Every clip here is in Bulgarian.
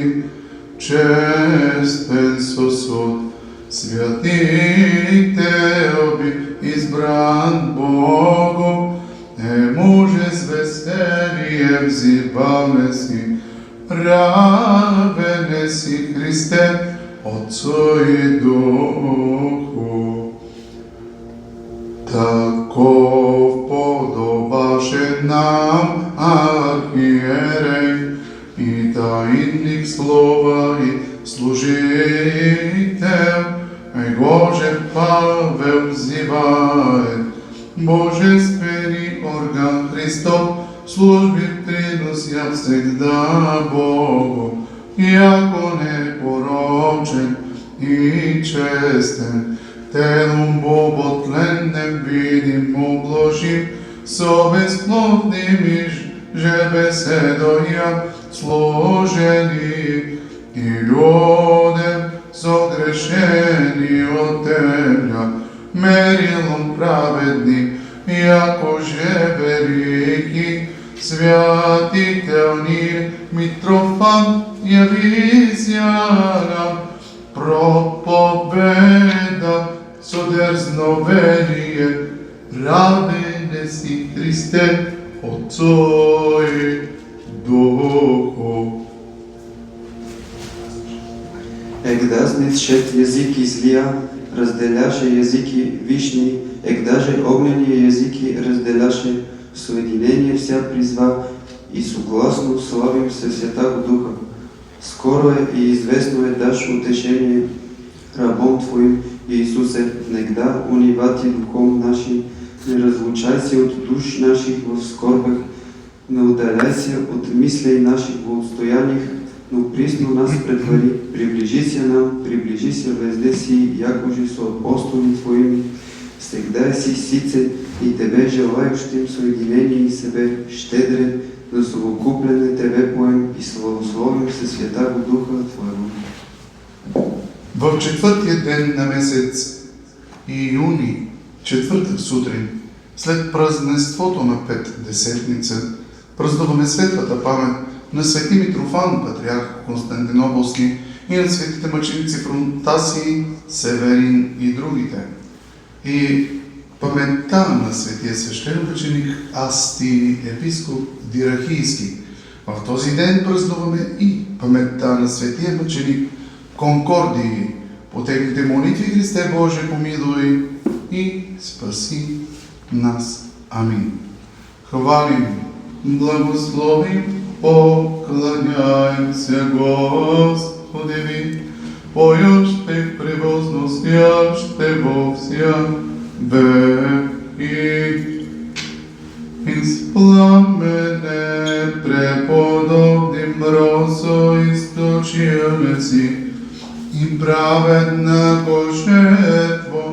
си, честен сосуд, святите оби, избран Богом, може с веселие взиваме си, равен си Христе, Отцу и Духу. Таков подобаше нам архиерей и тайник слова и служител, Гоже Павел взивае, Божествени орган Христов, служби принося всегда Богу, яко непорочен и честен, телом боботленнем видим обложим, со безплотними же беседоя сложени и людям согрешени от Темля, мерилом праведни, яко же велики, святителни Митрофан явися нам, проповеда со дерзновение, равен си Христе, Отцу и Духу. Егда знесшет языки злия, разделяше языки вишни, егдаже огнени языки разделяше, в соединение вся призва и согласно славим се Святаго Духа. Скоро и известно дашь утешение рабом Твоим, Иисусе, негда унивати духом нашим, не разлучай се от душ наших в скорбах, не удаляй се от мислей наших в отстояниях, но присно нас предвари, приближи се нам, приближи се везде си, якоже со апостоли Твоими, всегда си сице и Тебе желающим соединение и себе щедрен, да совокуплене Тебе поем и славословим се Святаго Духа Твоего. В четвъртия ден на месец июни, четвъртък сутрин, след празненството на Петдесетница, празнуваме светлата памет на свети Митрофан, патриарх Константинополски, и на светите мъченици Фронтасий, Северин и другите. И паметта на светия свещеномъченик Астий, епископ Дирахийски. В този ден празнуваме и паметта на светия мъченик Конкордий. По техните молитви, Христе Боже, помилуй и спаси нас. Амин. Хвалим, благословим, поклоняем се Господи ви, поющих превозносяще во вся веки. Из пламене преподобным росо источиме си, и праведна жертво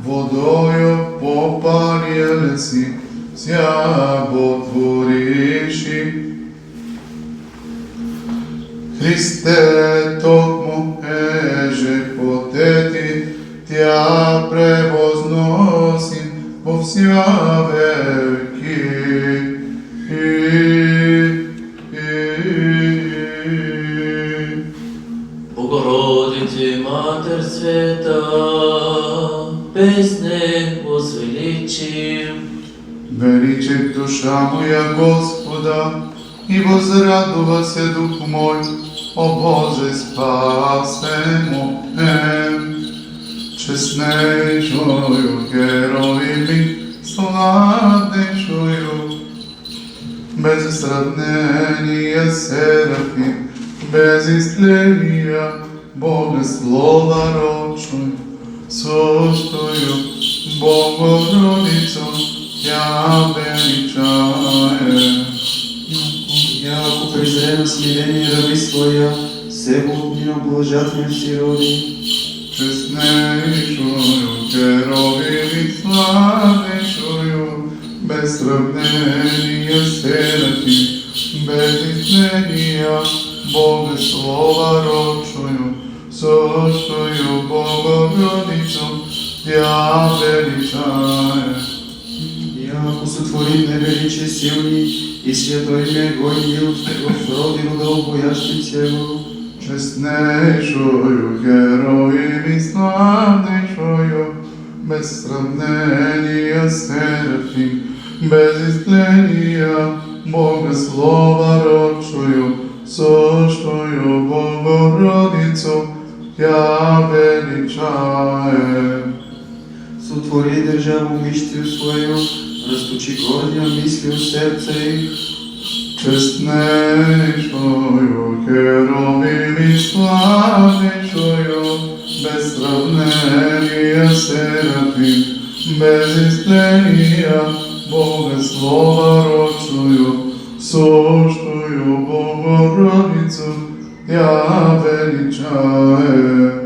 водою попалиле си, ся ботвориши. Христе, токмо еже потети, Тя превозносим во вся веки. Богородице, Матер света, песне возвеличим. Величит душа моя Господа, и возрадува се дух мой, о Боже, спасе моем. Честнейшою херовими, славнейшою, без сравнения серафим, без истления, Богослова рочную, сущую Богородицу, Тя величае. Яко презрена смирение раби своя, себе от нее блажатния си роди. Честнейшую, херовими, славнейшую, без сравнения серафим, без истления, Богослова рочную, сущую Богородицу, Тя величае. Яко сотворим невеличие силни и святой ме гой милостив в роди рода обоящим се Его, честнейшую, героем и славнейшую, без сравнения Серафим, без истления, Бога Слова родшую, сущую Богородицу, я величаем. Сотвори державу мишлью свою, расточи гордия мислью сердца их. Честнейшую, херовим и славнейшую, без сравнения Серафим, без истления, Бога Слова родшую, сущую Богородицу, я величаем.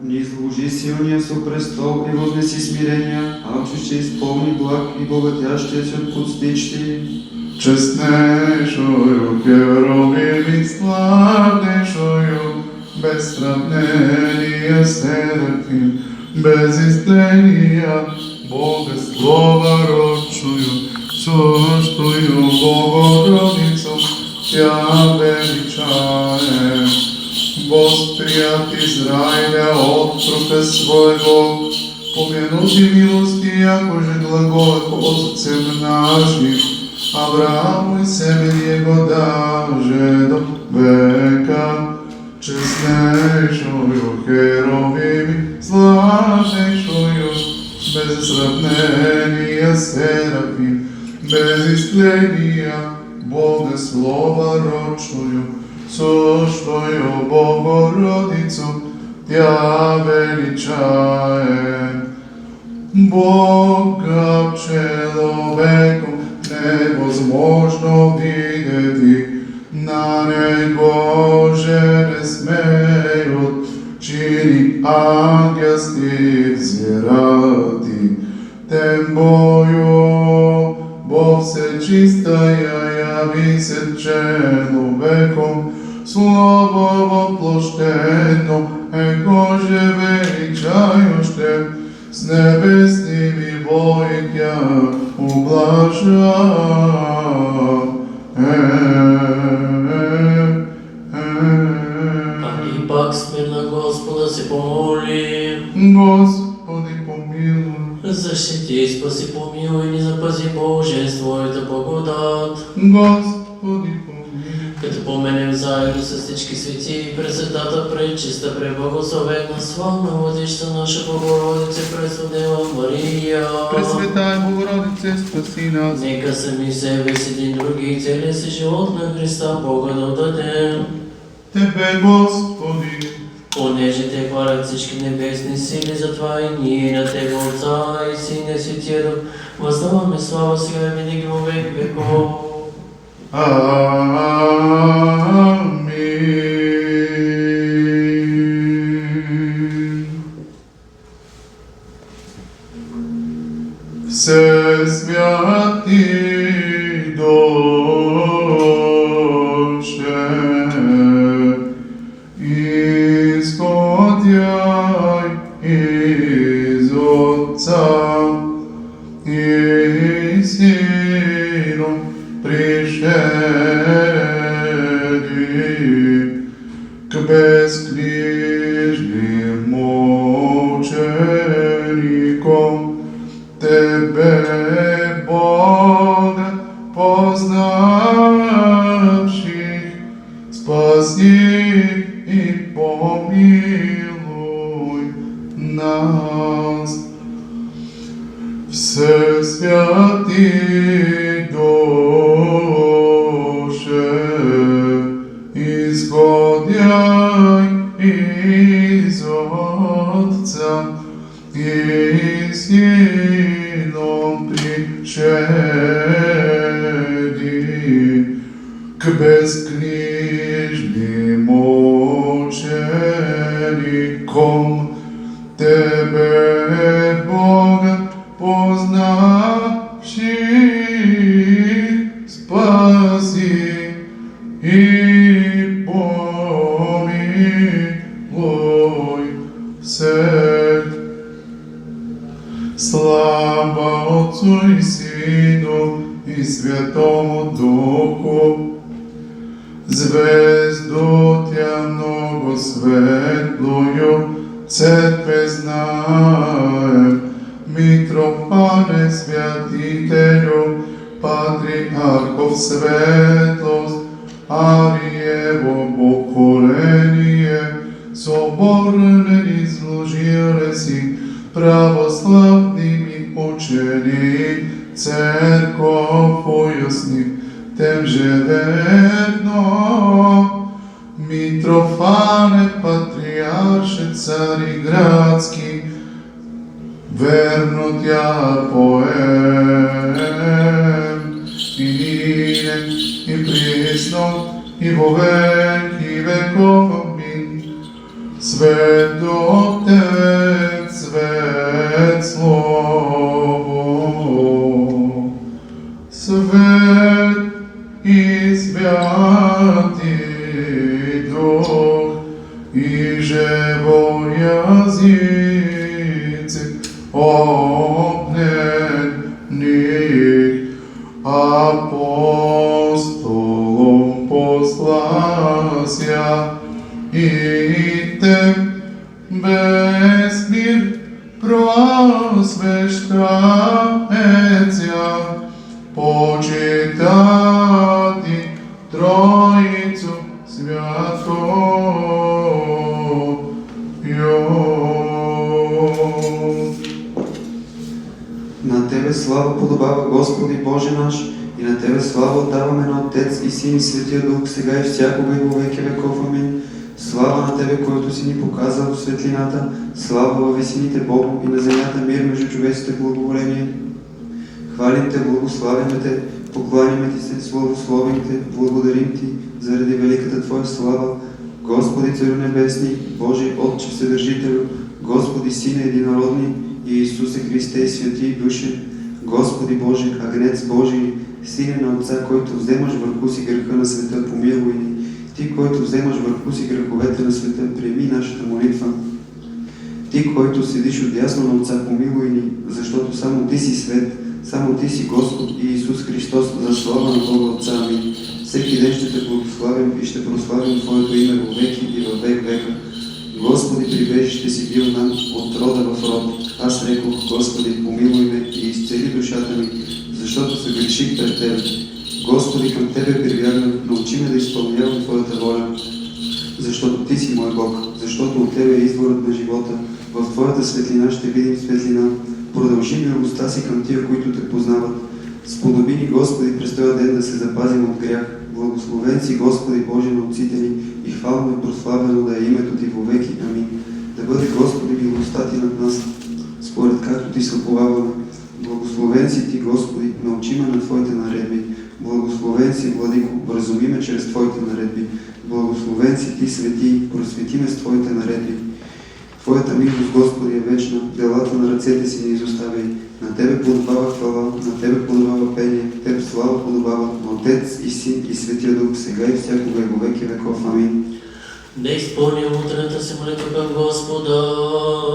Низложи силния со престол и вознеси смирения, алчище изпълни благ и богатящия се от подстичти. Честнейшую, херовим и славнейшую, без сравнения Серафим, без истления, Бога Слова родшую, сущую Богородицу, я величаем. Восприят Израиля отрока своего, помянути милости, яко же глаголах отцем нашим, Аврааму и семен его даже до века. Честнейшую, херовим, славнейшую, без сравнения Серафим, без истления, Бога Слова родшую, сущую Богородицу, я величаем. Бога человеку невозможно видеть, на Него же не смеют чини ангелски взирати. Тем бою, бо всечистая яви се человеком, Слово воплощено, Его же величающе, с небесными воинья ублажа. А и пак смирно Господа се помолим. Господи помилуй, Защити, спаси, помилуй, не запази Боже, с Твоята благодат. Господи помилуй. Като поменем заедно с всички свети и пресветата, пречиста, преблагословена, славна владична наша Богородица, пресводела Мария. Пресветая Богородице, спаси нас. Нека сами себе с един други и целия си живот на Христа Бога да отдадем. Тебе, Господи, Понеже Те хвалят всички небесни сили, затова и ние на Тебе, Отца и Сина и Светия Дух, въздаваме слава сега и винаги во век веков. Амин. Все святи Доче, исходяй из Отца и Сыном пришеди к безкнижным мученикам, Тебе, Бога, познавших, спаси и помилуй нас. Все святые Душе, исходяй из Отца и Сыном пришеди к безкнижным мученикам, Тебе, Бога, познавших, спаси и помилуй всех. Слава Отцу и Сыну и Святому Духу, звезду Тя много Церкве знаем, Митрофане святителю, Патриархов светлост, Ариево поколение, соборне изложили си православними учени, церков поясни, тем же верно. Митрофане, патриарше, цари градски, верно тя поем. И нине, и присно, и во веки веков. Амин. Свет Отец, свет Слово, свет и святый Дух, и живоязици огненных апостолом послася, и тем без мир просвещается, почитати Троицу святою. На Тебе слава подобава, Господи Боже наш, и на Тебе слава отдаваме на Отец и Син и Светия Дух, сега и всякога и во веки веков. Амин. Слава на Тебе, който си ни показал светлината, слава във висините Богу и на земята мир между човеците благоволение. Хвалим Те, благославяме Те, покланяме Ти се, славословим Те, благодарим Ти заради великата Твоя слава. Господи Царю Небесни, Божий Отче Вседържителю, Господи Сине Единородни и Исусе Христе и Свети Душе, Господи Боже, Агнец Божий, Сине на Отца, който вземаш върху си греха на света, помилуй ни. Ти, който вземаш върху си греховете на света, приеми нашата молитва. Ти, който седиш отдясно на Отца, помилуй ни, защото само Ти си свет, само Ти си Господ и Исус Христос, за слава на Бога Отца. Амин. Всеки ден ще Те благославям и ще прославям Твоето име во веки и във век века. Господи, прибежище си бил нам от рода в род. Аз рекох, Господи, помилуй ме и изцели душата ми, защото се греших пред Тебе. Господи, към Тебе прибягнах, научи ме да изпълнявам Твоята воля, защото Ти си мой Бог, защото от Тебе е изворът на живота. В Твоята светлина ще видим светлина. Продължи милостта си към тия, които Те познават. Сподоби ни, Господи, през този ден да се запазим от грях. Благословен си, Господи Боже, на отците ни и хвално и прославено да е името Ти во веки. Амин. Да бъде, Господи, милостта Ти над нас, според както Ти се уповаваме. Благословен си Ти, Господи, научи ме на Твоите наредби. Благословен си, Владико, вразуми ме чрез Твоите наредби. Благословен си Ти, Свети, просвети ме с Твоите наредби. Твоята милост, Господи, е вечна, делата на ръцете си не изоставяй. На Тебе подобава хвала, на Тебе подобава пение, Тебе слава подобава на Отец и Син и Светия Дух, сега и всякога и во веки веков. Амин. Да изпълним утренната си молитва към Господа.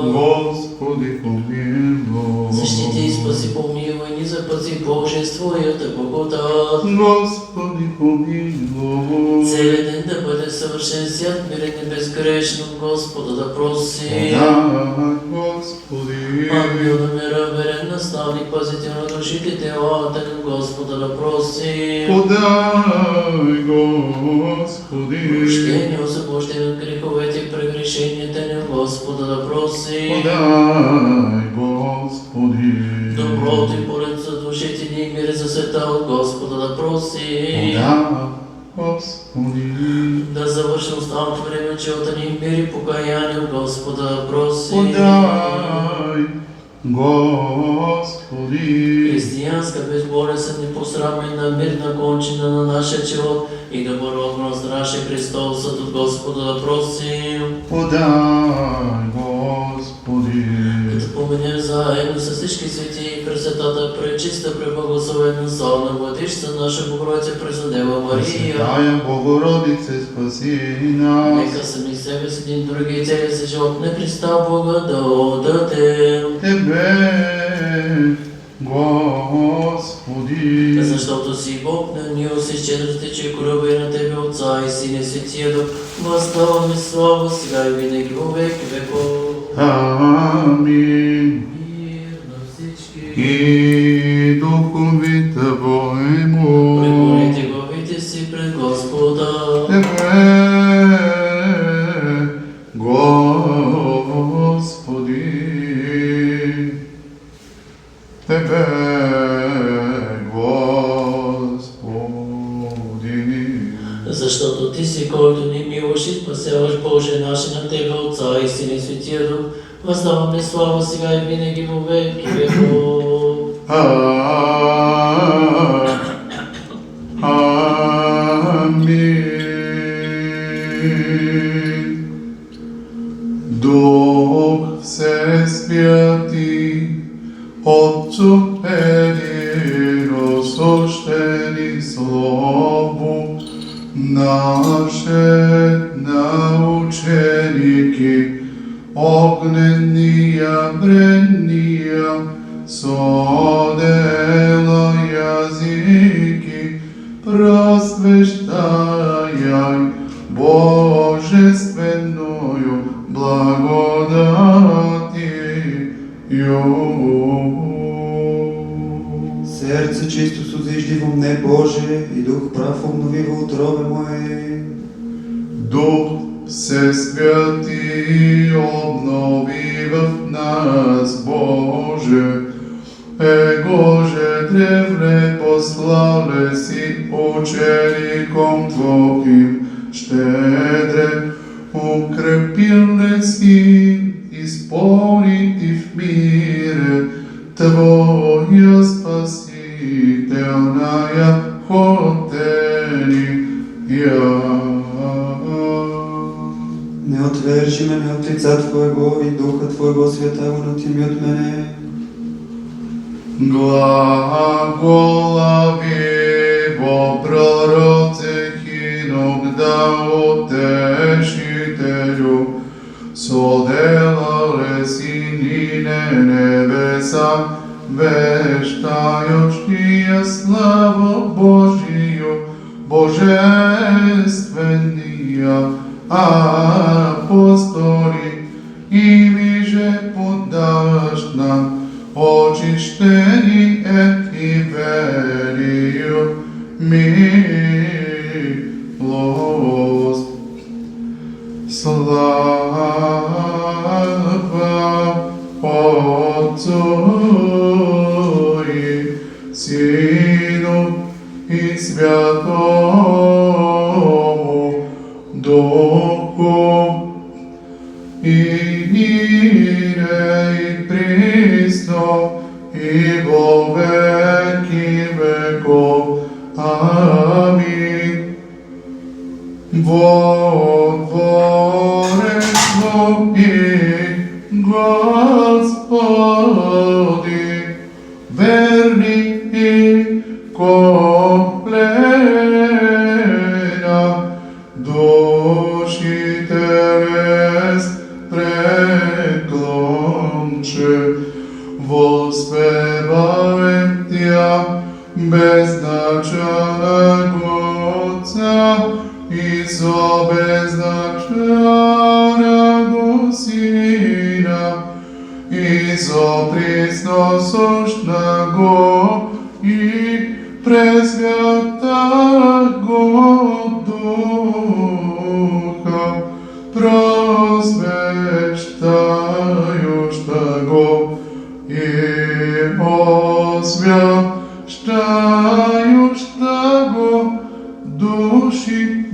Господи, помилуй. Защити и спаси, помилуй ни, запази Боже с Твоята благодат. Господи, помилуй. Целият ден да бъде съвършен, свят, мирен и безгрешен от Господа да проси. Да, Господи. Ангел на мира, верен наставник, пазител на душите, телата към Господа да проси. Подай, Господи. Прощение, освобождение от греховете и прегрешенията на Господа да проси. Подай, Господи. Доброто и поред за душите ни и мир за света от Господа да проси. Подай, Господи. Да завърши останалото време живота ни в мир и покаяние от Господа да проси. Подай, Господи. Християнска, безболесен и посрамена мирна кончина на нашия живот и да боротно здравше Христос от Господа да проси. Подай, Господи. Да поменем заедно с всички свети и Пресветата, пречиста, преблагословена, славна Владичица наша Богородица Преснодева Мария. Пресветая Богородице, спаси нас. Нека сами себе с един други и целия си живот на Христа Бога да отдадем. Тебе, Господи. Защото си Бог на милост и щедрост, че кораба и на Тебе, Отца и Сина и Светия Дух, възставаме слава сега и винаги во веки веков. Амин. Мир на всички. И духовите воему. Преборете главите си пред Господа. Тебе, Господи. Тебе, Господи. Защото Ти си, който ни милуваш и спасяваш, Боже наше, на Тебе, Отца и Сина и Светия Дух, въздаваме слава сега и винаги во веки веков. Амин. Дух Всесвяти, Отцу единосущени Слову, наше наученики, огнения брения, содела языки, просвещаяй божественную благодатью. Сердце чисто сузижди во мне, Боже, и дух прав обнови во утробе моей. Дух Всесвятый обнови в нас, Боже, Его же древле пославле си учеником Твоим, щедре укрепиле си, исполнити в мире Твоя спасительная хотения. Не отвержи мене от лица Твоего и Духа Твоего святого натими от мене. Глаголави во пророце Хинок да утешителю, соделале синине небеса, вещающие славу Божию, божественния апостоли, ими же подашь нам очищение и верию милость. Слава Отцу и Сыну и Святому Духу, и ниже и присно, и во веки веков. Амин. Водворено и Господи, верни и комплена, души телес преклонче, воспеваем Тя безначального Отца и собезначального Сына, и сопресносущного и пресвятого Духа, просвещающего и освящающего души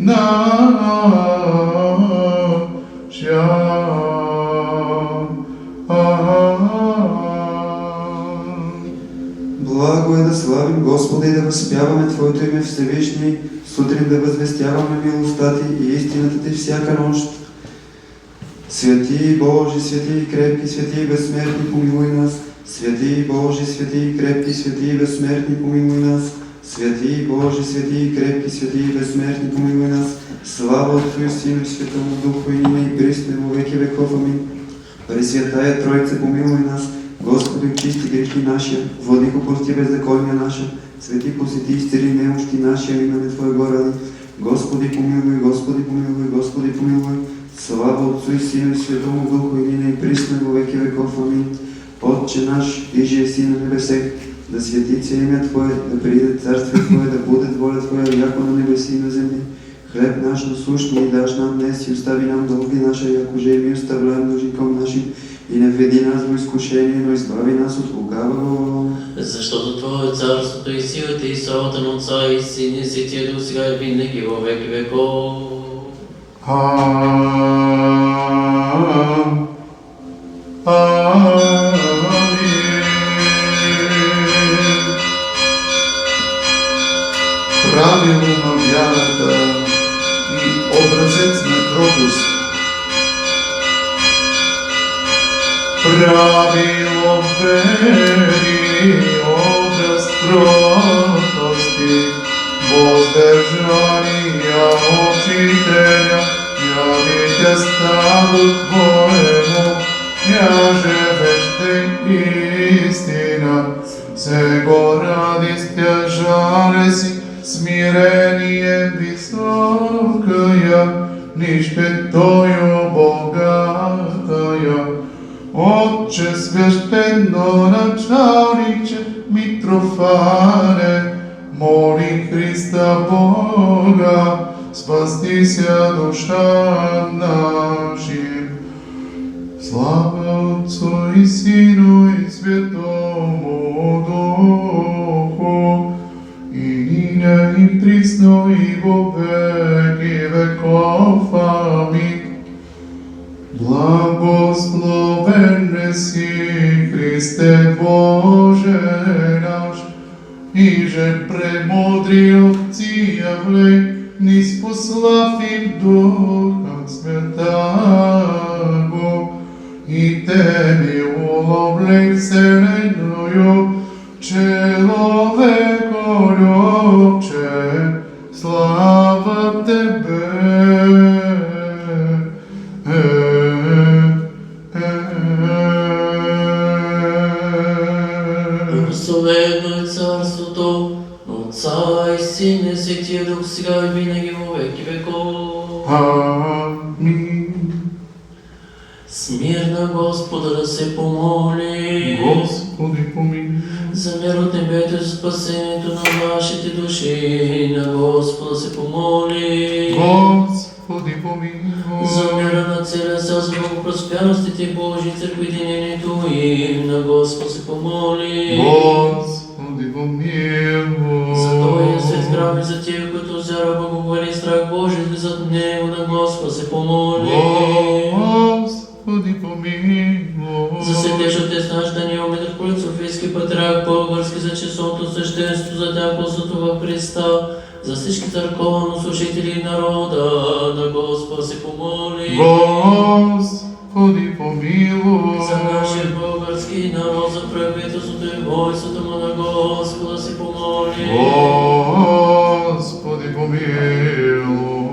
Благо е да славим Господа и да възпяваме Твоето име Всевишний, сутрин да възвестяваме милостта Ти и истината Ти всяка нощ. Святи Божи, свети и крепки, свети и безсмертни, помилуй нас. Святи Божи, свети и крепки, свети и безсмертни, помилуй нас. Святи Божи, свети и крепки, свети и безсмертни, помилуй нас. Слава Отцу и Сину и Святому Духу, и ныне и присно во веки веков. Амин. Пресвятая Троица, помилуй нас. Господи, очисти грехи наши, владико, прости беззакония наша, свети, посети, изцели немощи наши, имене Твоего ради. Господи, помилуй, Господи, помилуй, Господи, помилуй. Слава Отцу и Сину и Святому Духу, и ныне и присно во веки веков. Амин. Отче наш, иже еси на небесех, да светится имя Твое, да прииде царствие Твое, да буде воля Твоя, яко на небеси и на земле. Хлеб наш насущный даш нам днес и остави нам долги наши, яко же и ми оставляем должником нашим. И не введи нас в изкушение, но избави нас от лукавого. Защото Твое е царството и силата и славата на Отца и Сина и Святия Дух, сега и винаги во веки веков. Правило на вярата и образец на кротост. Правило вери, образ кротости, воздържания учителя, явите ставу Твоему, яже веще истина, сего ради стяжале си, смирение високая, нищетою богатая. Отче священно началниче Митрофане, моли Христа Бога, спастися душа нашим. Слава Отцу и Сину и Святому Духу, и нине и присно и во веки веков. Амин. Благословен си, Христе Боже наш, иже премудри Отци явлей, низ послав им Духа Святаго, и Тебе уловлей вселенную, человеколюбче, слава Тебе. Благословено е царството на Отца и Сина и Святия Дух, сега и винаги во веки веков. Амин. Смирна Господа да се помоли. Господи помилуй. За мир от небето, за спасението на вашите души, на Господа се помоли. Господи помилуй. За мира на целия свят, за благопроспярностите Божии, църкви, единението им, на Господа се помоли. Господи помилуй. За Твоя свет храм и за тия, които с вяра, благоволение и страх Божий влизат в него, на Господа се помоли. Господи помилуй. За светеш Отец наш Даниил Митрополит Софийски патриарх български, за честното свещенство, за дяконството в Христа, за всички църковнослужители и народа, на Господа се помоли. Господи помилуй. За нашия български народ, за правителството и войството му, на Господа се помоли. Господи помилуй.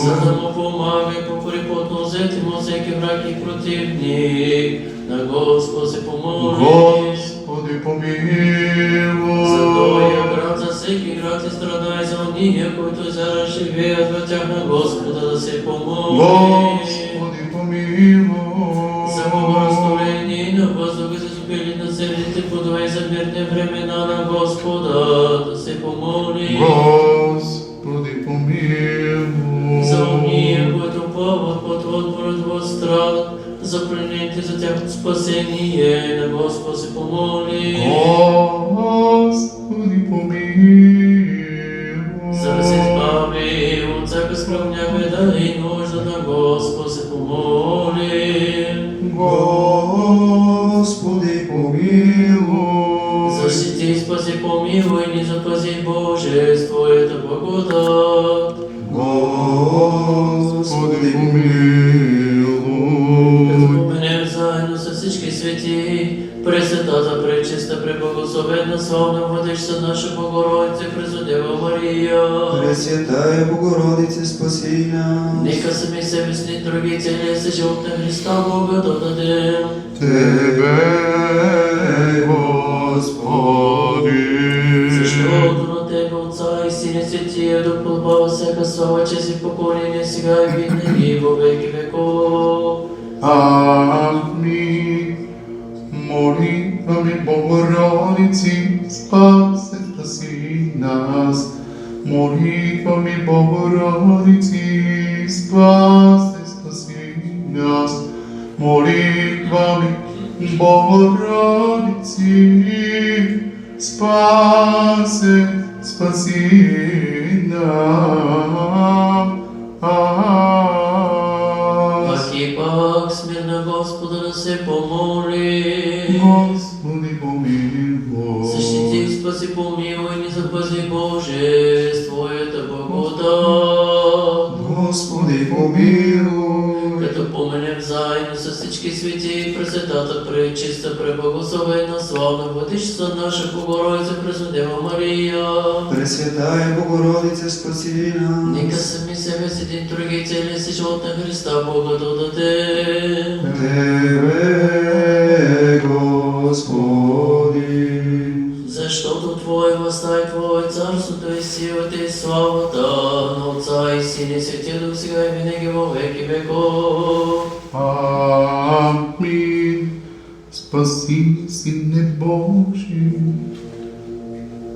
За да му помага и покори плотно взети му всеки враг и противник, на Господа се помоли. Господи помилуй. За Твоя град, за всеки град и страдай, за ония, които зараз живеят в тях, на Господа да се помоли. Господи помилуй. За благословение на въздуха, за зубили на земните плодове и за мирни времена, на Господа да се помоли. Господи помилуй. За ония, които плават под отворот страдат, за пленените, за тяхното спасение, на Господа се помоли. Господи помилуй. За да се избави от всяка скръвня беда и нужда, на Господа се помоли. Господи помилуй. Защити и спаси, помилуй ни, запази Боже, с Твоята благодат. Господи помилуй. Споменем заедно с всички свети, пресветата, пречиста, преблагословена, славна владичица наша Богородица, Преснодева Мария. Пресвятая Богородице, спаси нас. Нека сами себе си, други целия се живот на Христа Бога да дадем. Тебе, Господи. Защото на Тебе, Отца и Сине Святия Дух, подобава всяка слава, чест и поклонение, сега и винаги, и во веки веков. Амин. Молитвами Богородици, спаси, спаси нас. Молитвами Богородици, спаси, спаси нас. Молитвами Богородици, спаси, спаси нас. Аки пак смирна Господа да се помоли. Господи, помилуй. Защити, спаси, помилуй, ни запази Боже, с Твоята благодат. Господи, помилуй. Като поменем заедно с всички свети, Пресветата, пречиста, преблагословена, славна Владичица наша Богородица, Преснодева Мария. Пресвятая Богородице, спаси нас. Нека сами себе си един други цели си живот на Христа Бога да даде. Тебе, Господи. Защото Твое властта и Твое царството и силата и славата на Отца и Сина и Светия Дух сега и винаги во веки веков. Амин. Спаси, Сине Божи,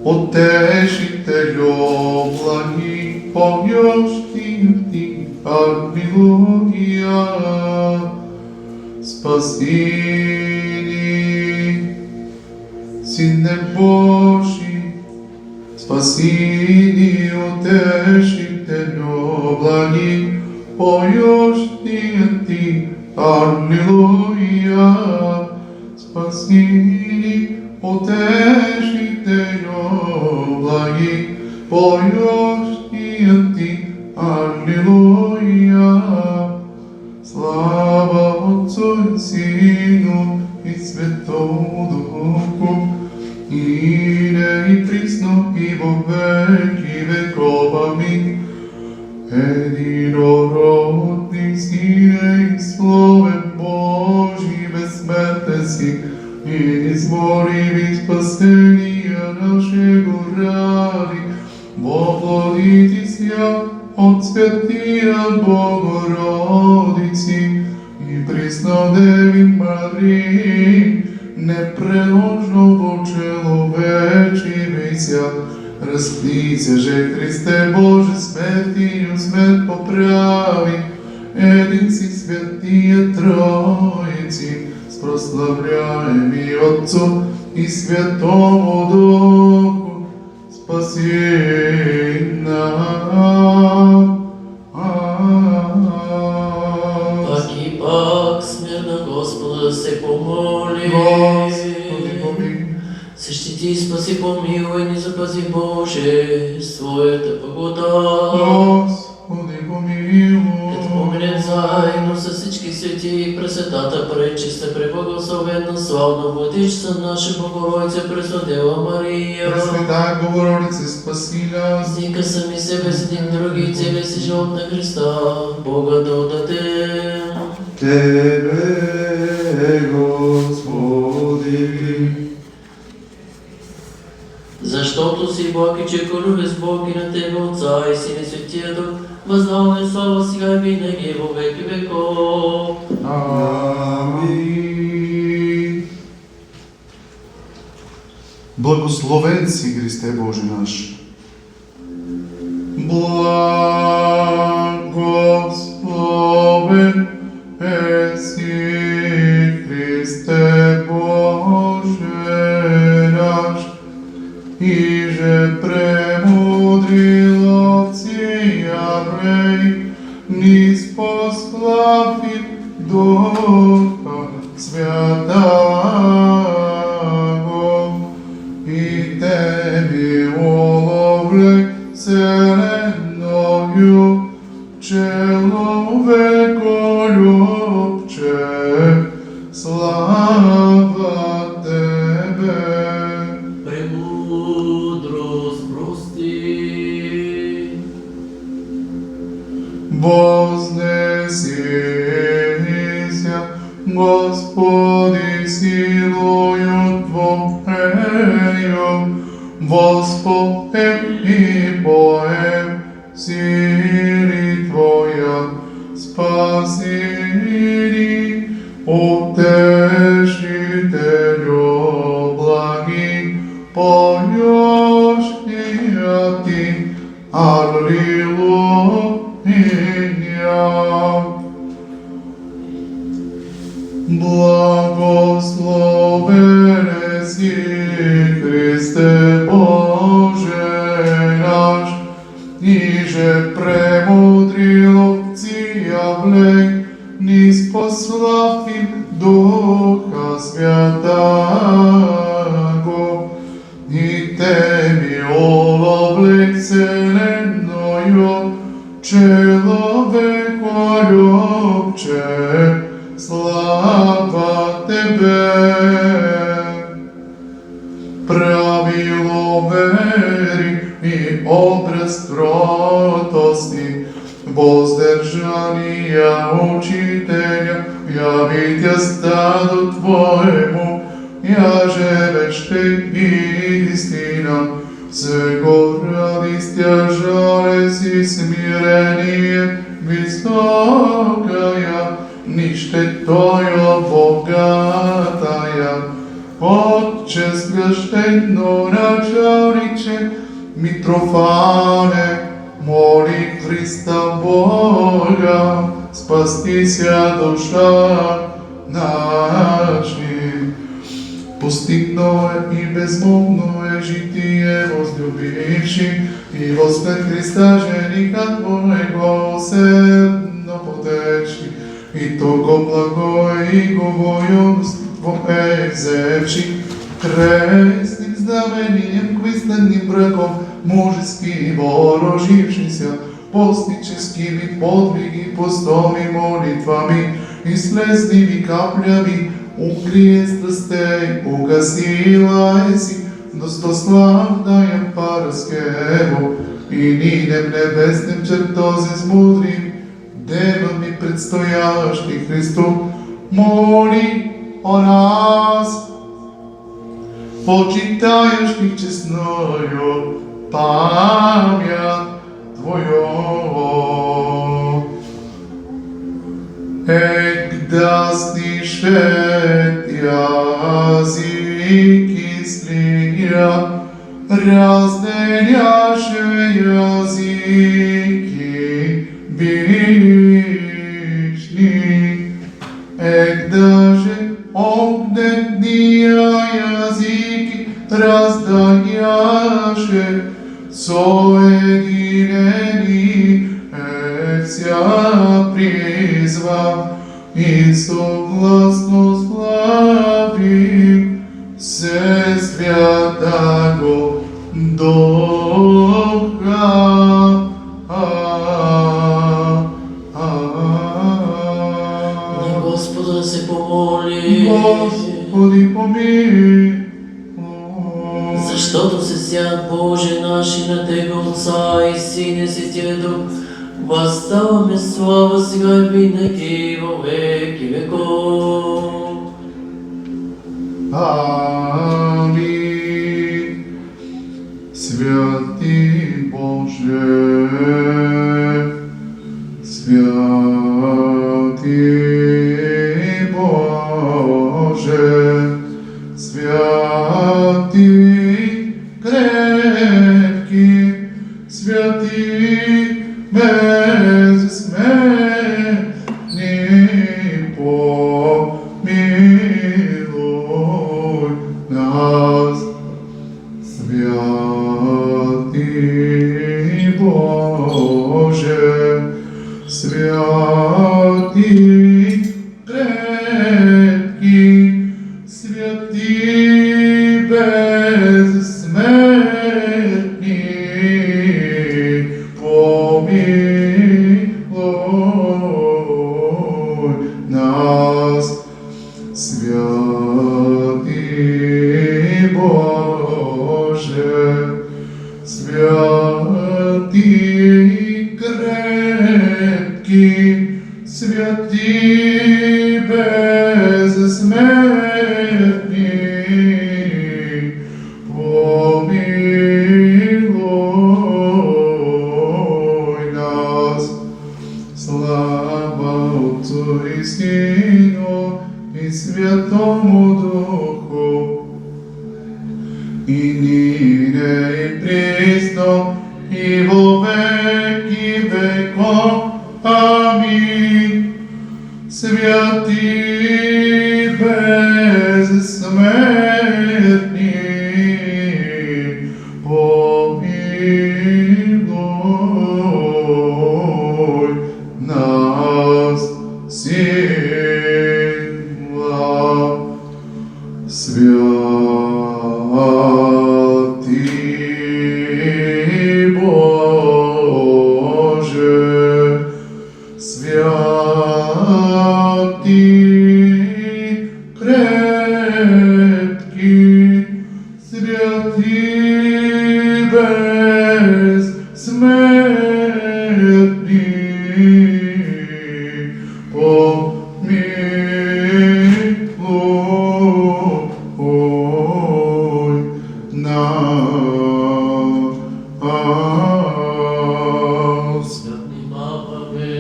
Утешителю благи, помощи Ти, Аллилуйя. Спаси ни, Сине Божи, спаси ни, Утешителю благи, помощи Ти, Аллилуйя. Спаси ни, Утешителю благи, помощи Ти, Аллилуйя. Слава Отцу и Сину и Святому Духу, ине и присно и во веки веков. Амин. Единородни Сине и Слове Божи, безсмертен си, избори спасения нашего ради, воплотити ся от Святия Богородици и Преснодеви Марии, непреложно почеловечивися, разклися же Христе Боже, смертию смерть поправи, един си Святия Троиці, прославляем и Отцу и Святому Духу, спаси нас. Аки пак смирна Господа да се помоли. Господи, помилуй. Защити, спаси, помилуй, ни запази Боже, с Твоята благодат. Господи, помилуй. Като поменем заедно с всички свети, Пресветата, пречиста, преблагословена, славна Владичица наша Богородица, Преснодева Мария. Пресветая Богородице, спаси нас. Нека сами себе с един други и целия си живот на Христа Бога да отдадем. Тебе, Господи. Защото си Бог и че коруби с Бог и на Тебе Отца и Сина и Светия Дух, въздаваме слава сега и винаги во веки веков. Амин. Благословен си, Христе Боже наш. Благословен си, Христе Боже наш, и же премудрила Царей, ни спослави Духа Святаго, и Теби уловлек вселенную, человеколюбче, слава Тебе. Премудрост прости. Вознесися, Господи, силою Твоею, Воспоем и поем сили Твоя, спаси утешителю благи, поешь и Ти, Аллилуйя. Благословен си, Христе Боже наш, иже премудриловци явлен, низ послав им Духа Святаго, и Теми оловлек вселенною, человеко любче, слава Тебе. Правило вери и образ кротости, воздержания учителя, явитя стаду Твоему, яже вече истина, сего ради стяжале си смирение високая, нищетою богатая, Отче священно началниче, Митрофане, моли Христа Бога, спастися душа наши. Постигно и безмолвно житие, возлюбивши и во смерть Христа жениха Твоего усердно потечи, и того благое и воинство взевши, крестным знамением, квистанным браком, мужески вооружившийся, постническими подвиги, постом и молитвами, и слезными каплями, укрие страстей, угасила си, достославная Параскево, и нидем небесным чертозе смудрим, демами предстоящий Христу, моли о нас, почитающих честною память Твою. Эгдасни швед языки слия, разделяше языки вишни. Эгдаже огненные языки разданяше, соединени вся призва, и согласно славим все святаго Духа. На Господа да се помоли. Господи, помилуй. Защото се сят Боже наши на Тебе, Отца и Сина и Святия Дух, възставаме слава сега и винаги во веки веков. Амин. Святи Боже, святи Боже, святи крепки, святи безсмертни, помилуй нас. Святи Боже, святи крепки, святи безсмертни, помилуй нас. Святи Боже, святи крепки, святи безсмертни, помилуй Отцу и Сину и Святому Духу, и нине и присно, и во веки веков. Аминь. Святый безсмертный, помилуй нас сила. Святый Боже, святый крепкий, святый безсмертный, помилуй нас. Да внимаваме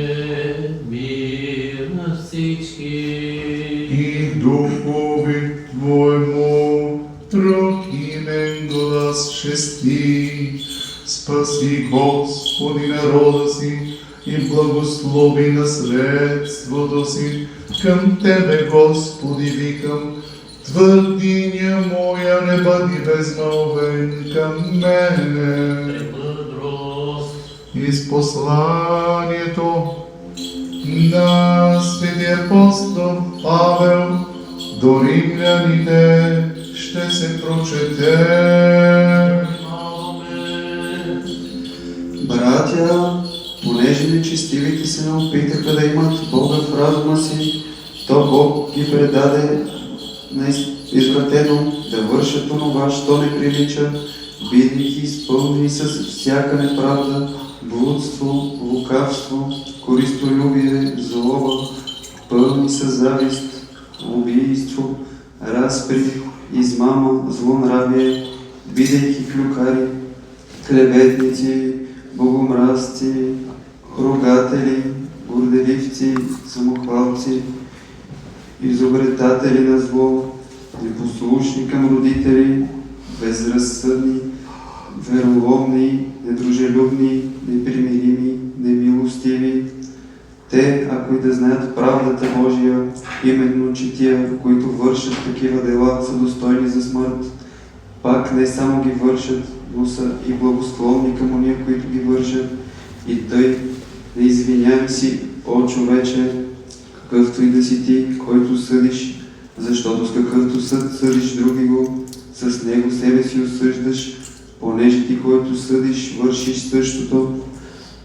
мир на всички. И духови Твоему трохимен глас шести. Спаси, Господи, народа си и благослови наследството си. Към Тебе, Господи, викам, твърдиня моя, не бъди безмълвен към мене. Премъдрост. Из посланието на Светия апостол Павел до римляните ще се прочете. Внимаваме. Братя, понеже нечестивите се не опитаха да имат Бога в разума си, то Бог ги предаде на извратено да вършат онова, що не прилича, бидейки изпълнени с всяка неправда, блудство, лукавство, користолюбие, злоба, пълни с завист, убийство, разпри, измама, злонравие, бидейки клюкари, клеветници, богомразци, ругатели, горделивци, самохвалци, изобретатели на зло, непослушни към родители, безразсъдни, вероломни, недружелюбни, непримирими, немилостиви. Те, ако и да знаят правдата Божия, именно че тия, които вършат такива дела, са достойни за смърт, пак не само ги вършат, но са и благосклонни към ония, които ги вършат. И тъй, не извинявай си, о човече, какъвто и да си ти, който съдиш, защото с какъвто съд съдиш други го, с него себе си осъждаш, понеже ти, който съдиш, вършиш същото.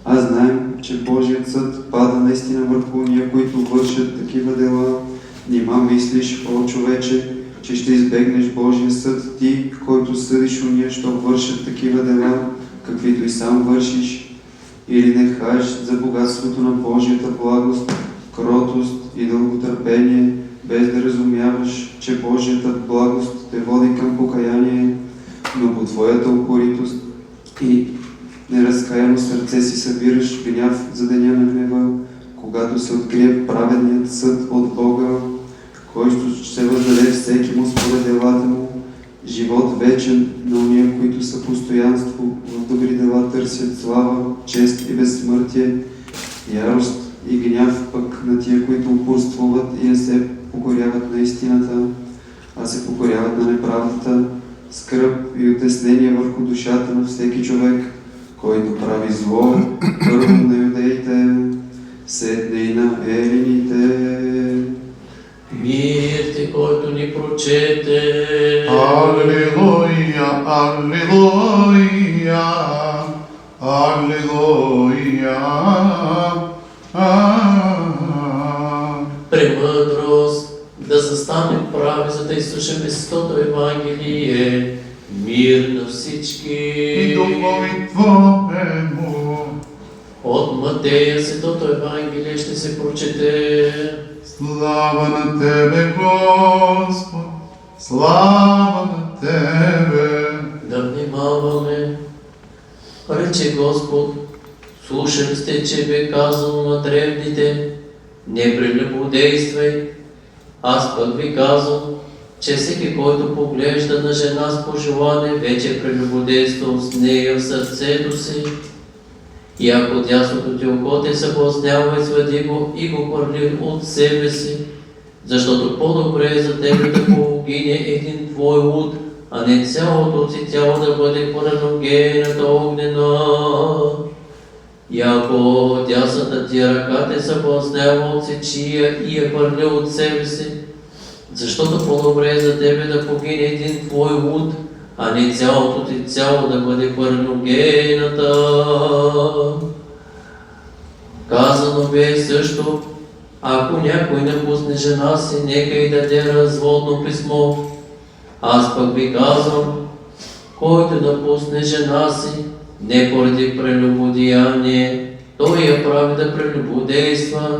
А знаем, че Божият съд пада наистина върху уния, които вършат такива дела. Нима мислиш, о човече, че ще избегнеш Божия съд, ти, който съдиш уния, що вършат такива дела, каквито и сам вършиш, или не хаеш за богатството на Божията благост, кротост и дълготърпение, без да разумяваш, че Божията благост те води към покаяние, но по твоята упоритост и неразкаяно сърце си събираш гняв за деня на гнева, когато се открие праведният съд от Бога, който ще въздаде всеки му според делата му, живот вечен на уния, които са постоянство в добри дела търсят слава, чест и безсмъртие, ярост и гняв пък на тия, които упорствуват и не се покоряват на истината, а се покоряват на неправдата, скръб и отеснение върху душата на всеки човек, който прави зло, първо на юдеите, седне и на елините. Мир ти, който ни прочете. Аллилуйя, аллилуйя, аллилуйя. Премъдрост, да застанем прави, за да изслушаме Святото Евангелие. Мир на всички. И духови Твоему. От Матея Святото Евангелие ще се прочете. Слава на Тебе, Господ, слава на Тебе. Да внимаваме. Рече Господ, слушали сте, че бе казано на древните, не прелюбодействай. Аз пък ви казвам, че всеки, който поглежда на жена с пожелание, вече прелюбодейства с нея в сърцето си. И ако дясното ти око те съблазнява, извади го и го хвърли от себе си, защото по-добре е за тебе да погине един твой луд, а не цялото ти тяло да бъде хвърлено в гейната огнена. И ако дясната ти ръка те съблазнява, отсечи я и я хвърли от себе си, защото по-добре е за тебе да погине един твой луд, а не цялото ти цяло да бъде хвърлено в гейната. Казано бе също, ако някой напусне жена си, нека и даде разводно писмо. Аз пък ви казвам, който напусне жена си, не поради прелюбодеяние, той я прави да прелюбодейства,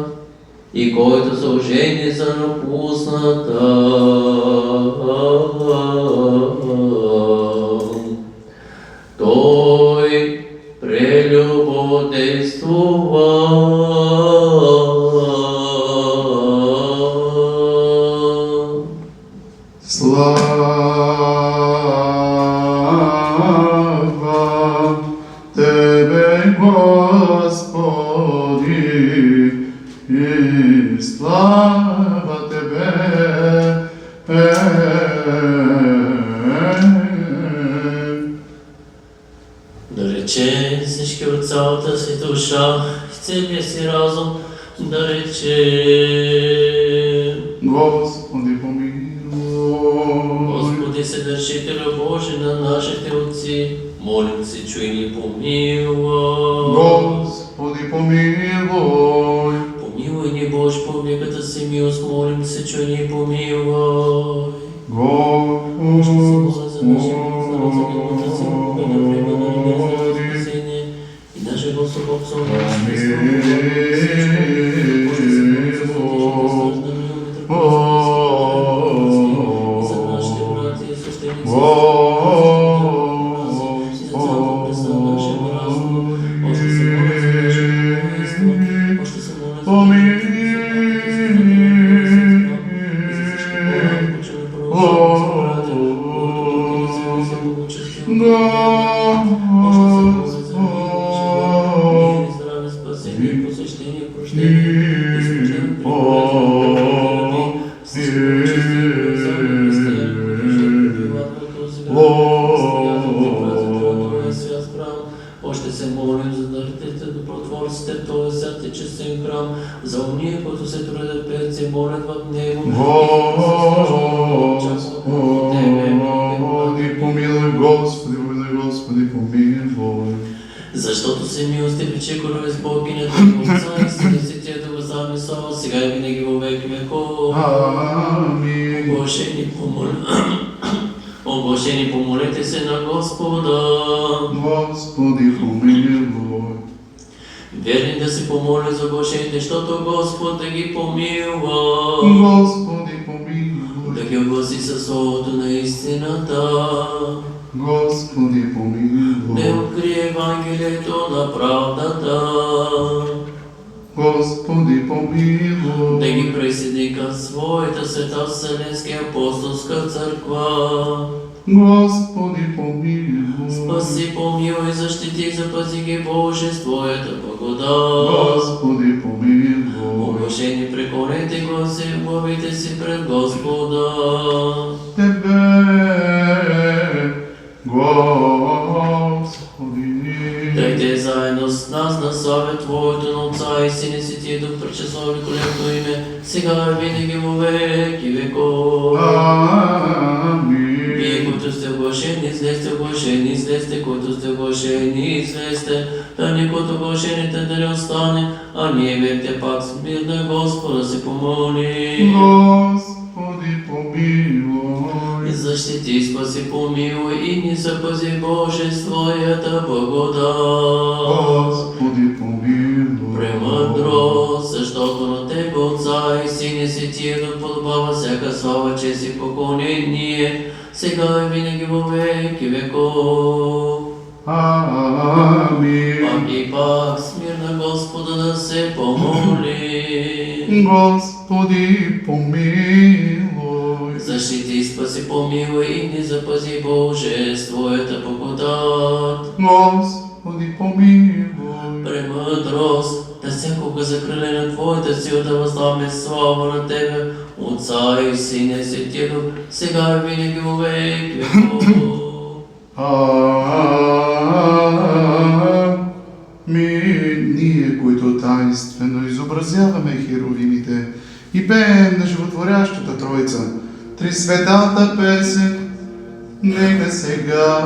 и който се ожени за напусната, той прелюбодействува. Слава Тебе, Господи, и слава Тебе. Да рече всички от цялата си душа и целия си разум, да рече: Господи, помилуй. Господи, Съдържителю Божи на нашите отци, молим се, чуй ни, помилуй. Господи, помилуй. Помилуй ни, Боже, по великата си милост, молим се, чуй ни, помилуй. Ще се моля за нашия народ, за неговата си любов, да приема на небесното спасение и нашия Господ Бог Сон, Боже, се моля за нашите брати и свещеници, и за цялото преса на нашия разум. Още се моля за нашето семейство, още се моля за здраве, спасение, посещение, прощение и свещен пред всички прочисти православни християни, които биват на този град, постоянно пратят на този свят храм. Още се молим за дарителите, добротворците в този свят и честен храм, за уния, които се трудят пред се молят в него, Господи, помилуй, Господи, помилуй, Господи, помилуй. Защото си милостив и чекорове с Бог и не Твоя Отца и Сина си Тия да го замисъл, сега и винаги во веки веков. Амин. Оглашени помолете се на Господа. Господи, помилуй. Верни да се помоля за оглашените, защото Господ да ги помилва. Господи, помилуй. Да ги огласи със словото на истината. Господи, Да помилуй. открие Евангелието на правдата. Господи, помилуй. Да ги присъедини към своята света Вселенска апостолска църква. Господи, помилуй. Спаси, помилуй, защити и запази ги, Боже, с Твоята благодат. Господи, помилуй. Оглашени преклонете гласи в главите си пред Господа. Тебе, Господи. Дайте заедно с нас на славя Твоето на Отца и Сина си Ти, Дух, пречесло великолепно име, сега и винаги во веки веков. Амин. Вие, които сте оглашени, излезте, оглашени, излезте, които сте оглашени, излезте, да никой от оглашените да не остане, а ние векте пак с мир на Господа се помоли. Господи, помилуй. И защити, спаси, помилуй и ни запази, Боже, с Твоята благодат. Господи, помилуй. Премъдрост, защото на Тебе, Отца и Сина си Тия, да подобава всяка слава, чест и поклонение, сега и винаги во веки веков. Амин. Пак и пак с мир на Господа да се помоли. Господи, помилуй. Защити, спаси, помилуй и ни запази, Боже, с Твоята благодат. Господи, помилуй. Премъдрост, да всякога закрилена Твоята сила да въздаме слава на Тебе, Отца и Сина и Светия Дух, сега и винаги во век веков. Ние, които таинствено изобразяваме херовимите и пеем на животворящата Троица, три светата песен, нека сега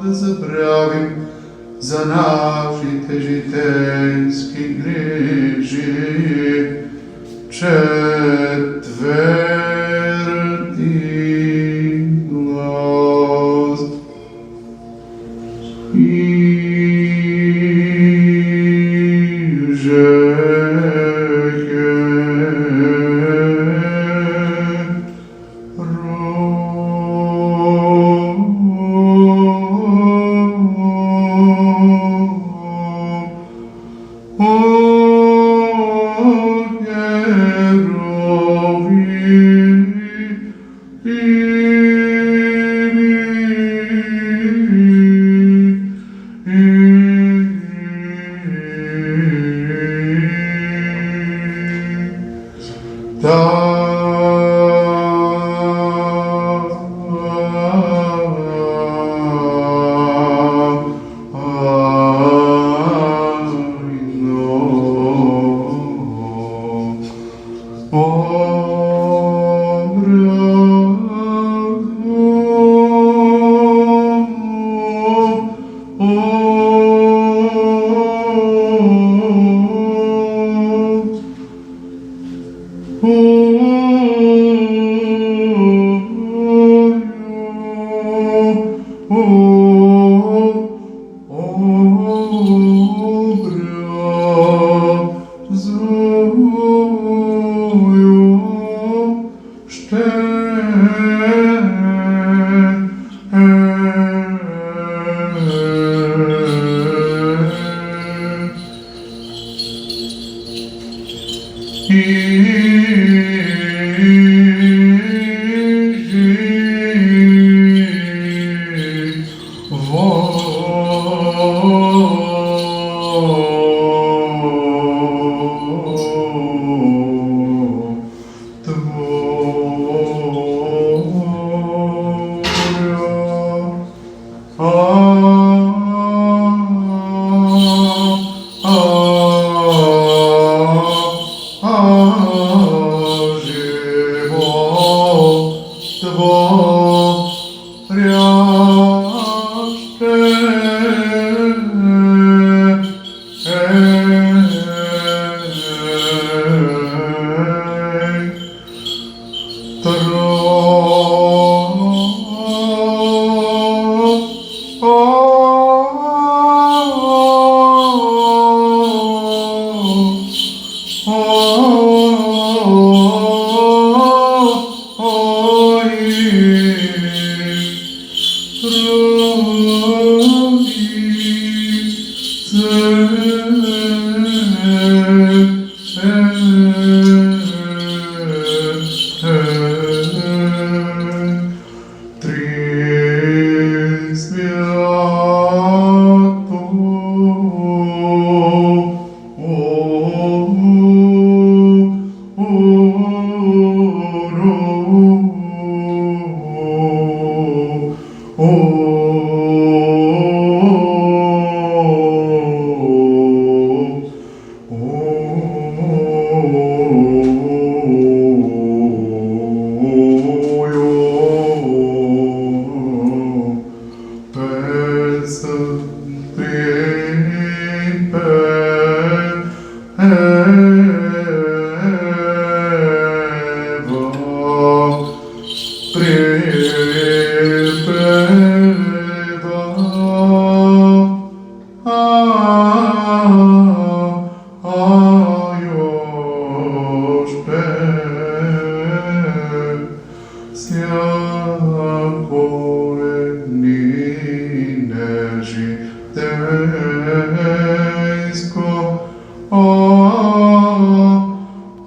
да забравим за нашите житейски грижи, четвърти глас.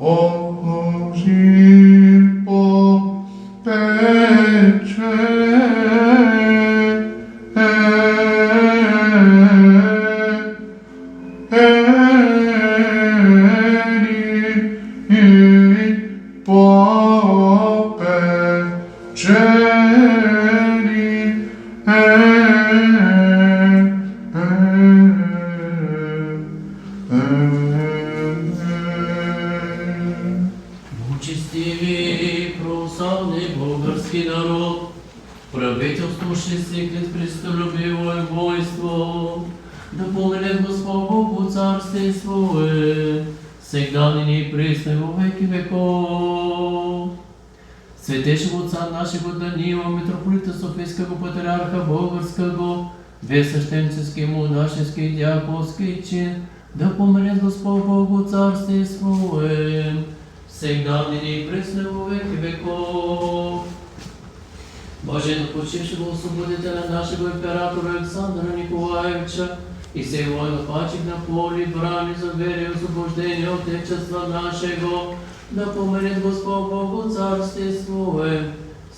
отложим Учестивий православний български народ, правителство ще свиклят христолюбиво и войство, да поменят Господ Богу царствие свое, сега ныне и присно и во веки веков. Святейшего отца нашего Даниила, митрополита Софийского патриарха Българского, две священчески, монашески и диаконски чин, да поменят Господ Богу царствие свое, сега ныне и присно и во веки веков. Блаженно почившего освободителя нашего императора Александра Николаевича и сей военнопачек на поле брани за вере и освобождение Отечества нашего, да поменет Господ Богу царствие свое,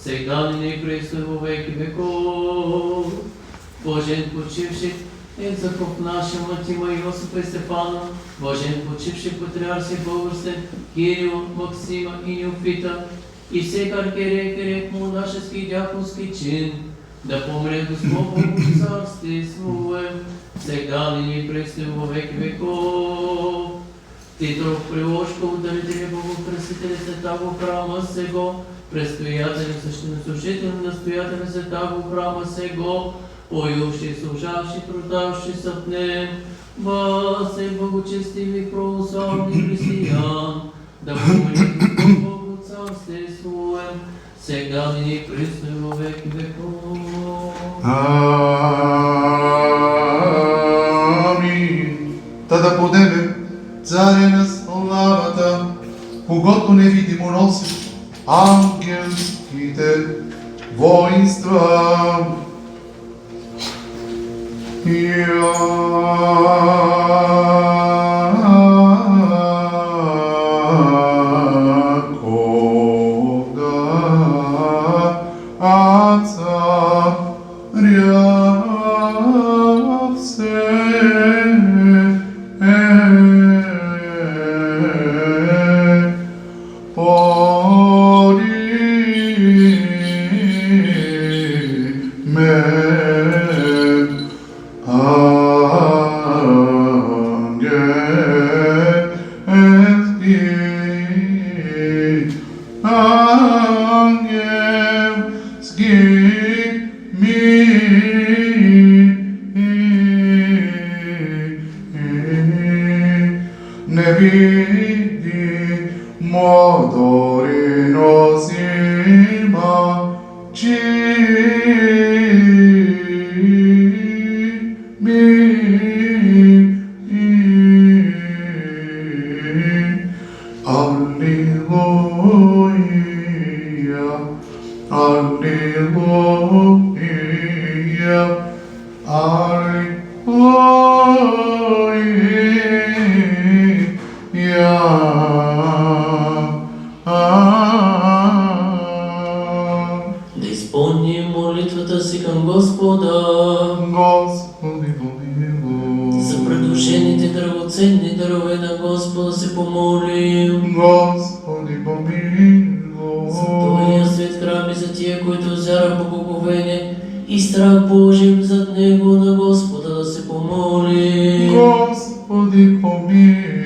сега ныне и присно и во веки веков. Блажен почивших ецархов нашего Тима Иосифа и Стефана, блажен почивших патриарси българстен Кирил, Максима и Неофита, и всех архиерей, кирек, монашеский и диаконский чин, да помрет Господ Богу царствие свое, сега ныне и присно и во веки веков. Титров Приложков, дарителя Богокръстителя святаго храма сего, предстоятели, священнослужители, настоятели святаго храма сего, поющий, служавший, трудавший се в нем, вас и благочестивых православных християн, да помрет Господ Богу царствие свое, сега ныне и присно и во веки веков. Амин. Та да подеме царя на славата, когато невидимо носи ангелските воинства. Да изпълним молитвата си към Господа. Господи, помилуй. За предложените драгоценни дарове на Господа се помолим. Господи, помилуй. За Твоя свет храм и за тия, които взяра благоговение и страх Божий зад него на Господа да се помолим. Господи, помилуй.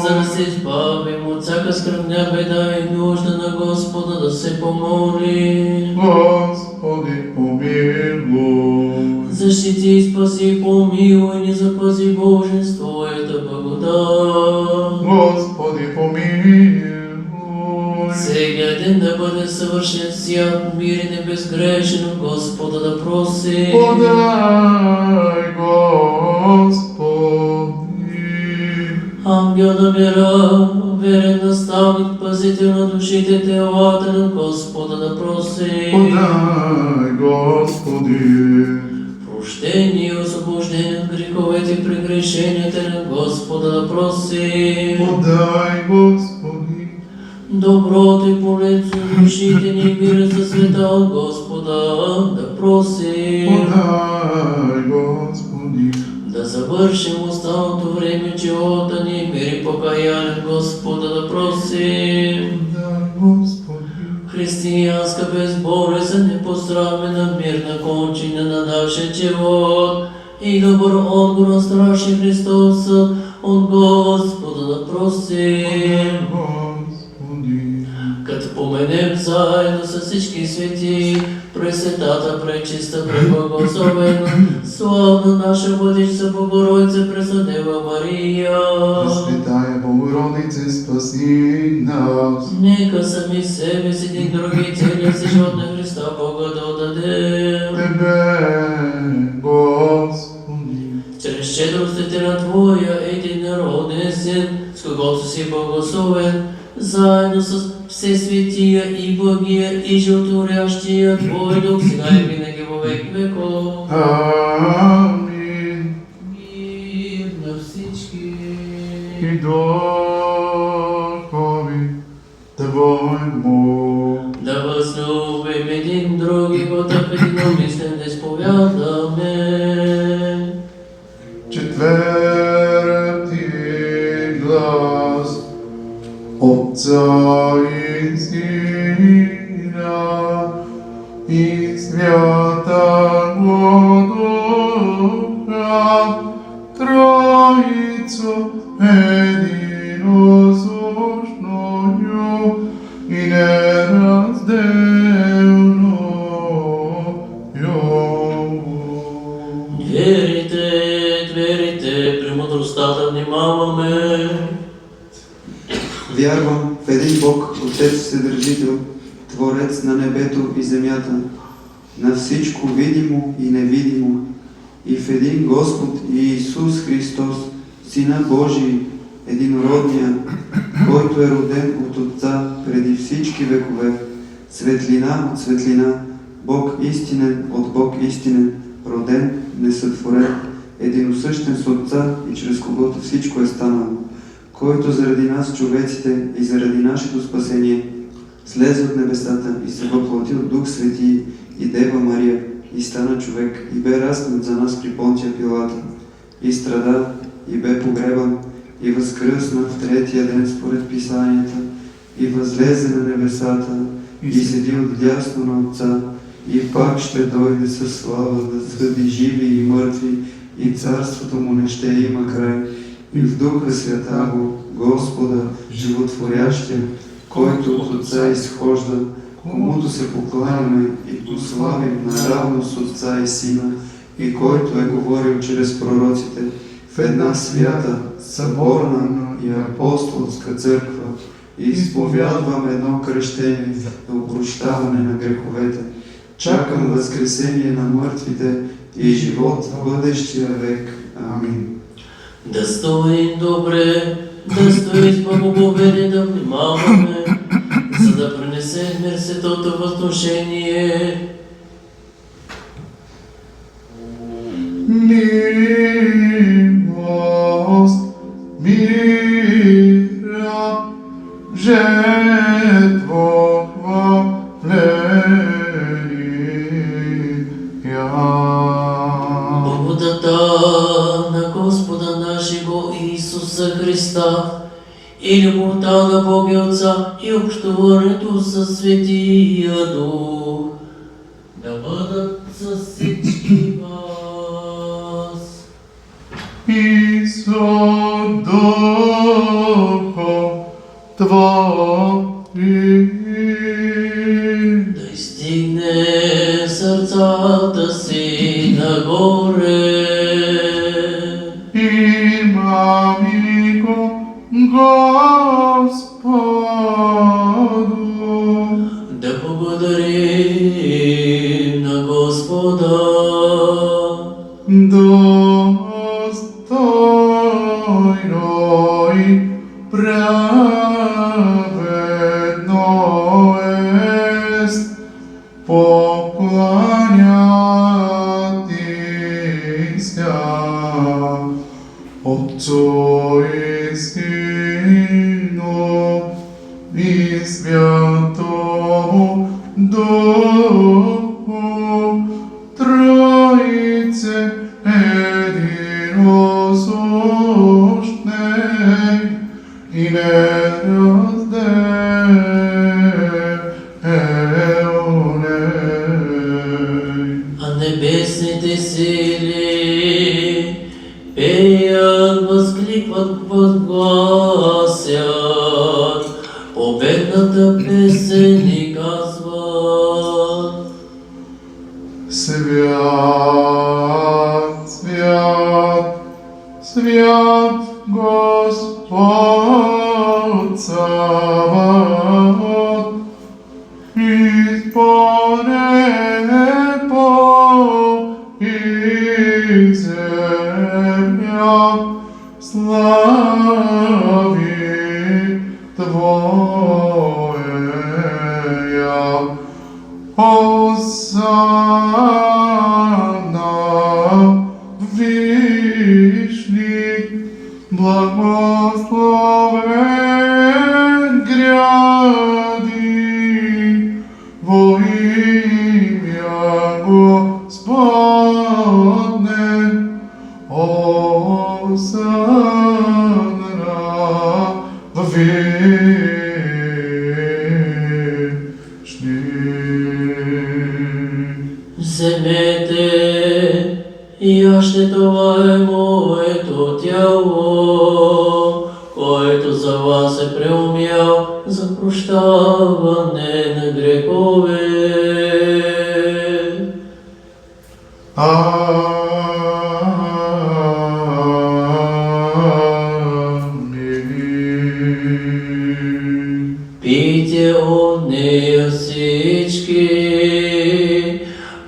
За да се избавим от всяка скръвня, беда и нужда на Господа да се помолим. Господи, помилуй. Защити и спаси, помилуй ни, запази Божие с Твоята благодат. Господи, помилуй. Сега ден да бъде съвършен, свят, мирен и безгрешен от Господа да проси. Подай, Господи. Ангел на мира, верен наставник, пазител на душите, телата на Господа да проси. Подай, Господи. прощение и освобождение от греховете и прегрешенията на Господа да просим. Подай, Господи, Доброто и полето за душите ни и мира за света от Господа да просим. подай, Господи, Да завършим останалото време живота ни, мир и покаяние Господа да просим. подай, Господи, Християнска безболезнен, непострадна, мирна кончина на нашия живот и добър отговор на страшен Христос от Господа да просим. Господи, Като поменем заедно с всички свети, Пресветата, пречиста, преблагословена, славна наша Владичица Богородица, Преснодева Мария. Пресветая Богородице, спаси нас. Нека сами себе си и други цели си живот на Христа Бога да отдадем. Тебе, Господи, Чрез щедростите на Твоя единороден Син, с когото си благословен, заедно с все светия и благия и животворящия Твой Дух, сега и винаги во век веков. амин. Мир на всички. И духови Твоему. Да възлюбим един други, готов единомислен да изповядаме. Четвърти глас Отца и Сина и Святого Духа, Троицу единосущною и неразделною. Дверите, премудростта да внимаваме. Вярвам в един Бог, Отец Вседържител, Творец на небето и земята, на всичко видимо и невидимо, и в един Господ Иисус Христос, Сина Божий, единородния, който е роден от Отца преди всички векове, светлина от светлина, Бог истинен от Бог истинен, роден, несътворен, единосъщен с Отца и чрез когото всичко е станало, който заради нас, човеците, и заради нашето спасение, слезе от небесата и се въплати от Дух Свети и Дева Мария, и стана човек, и бе разпнат за нас при Понтия Пилата, и страда, и бе погребан, и възкръсна в третия ден според Писанията, и възлезе на небесата, и седи отдясно на Отца, и пак ще дойде със слава да съди живи и мъртви, и царството му не ще има край. И в Духа Святаго, Господа, животворящия, който от Отца изхожда, комуто се покланяме и го славим наравно с Отца и Сина, и който е говорил чрез пророците в една свята, съборна и апостолска църква, и изповядвам едно кръщение за опрощаване на греховете. Чакам възкресение на мъртвите и живот в бъдещия век. Амин. Да стоим добре, да стоим с благоговение, да внимаваме, за да пренесем мир светото възношение. Милост, мира, жетво, хваления. Благодата на Господа нашего Исуса Христа и любовта на Бога и Отца и общуването със Светия Дух да бъдат с всички вас. И со духом Твоим. Да изстигне сърцата си нагоре. Имамико Господу. Да благодарим на Господа. Достойно и праведно ест покланяти Святому Духу, Троице единосущной и неразделенной. А небесните сили пеят, възкликват, възгласят победната песен и казват: Свят, свят, свят Господь Саваоф, из небо и земля слави Твоя. Осанна вишних, благословен гряди во имя Господне. Осанна вишних. Вземете и яжте, това е моето тяло, което за вас е преумял за прощаване на грехове. Амин. Пийте от нея всички,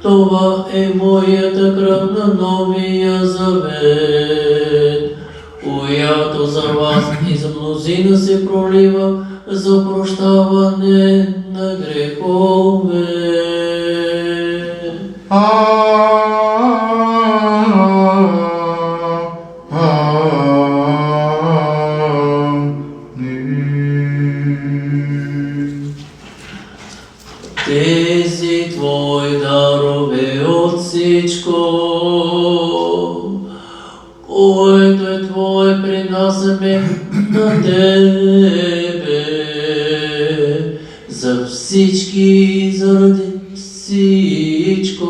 това е моята кръв на новия завет, която за вас и за мнозина се пролива за прощаване на грехове. Амин. Тези Твои дарове от всичко, което е Твое, принасяме на Тебе, за всички и заради всичко.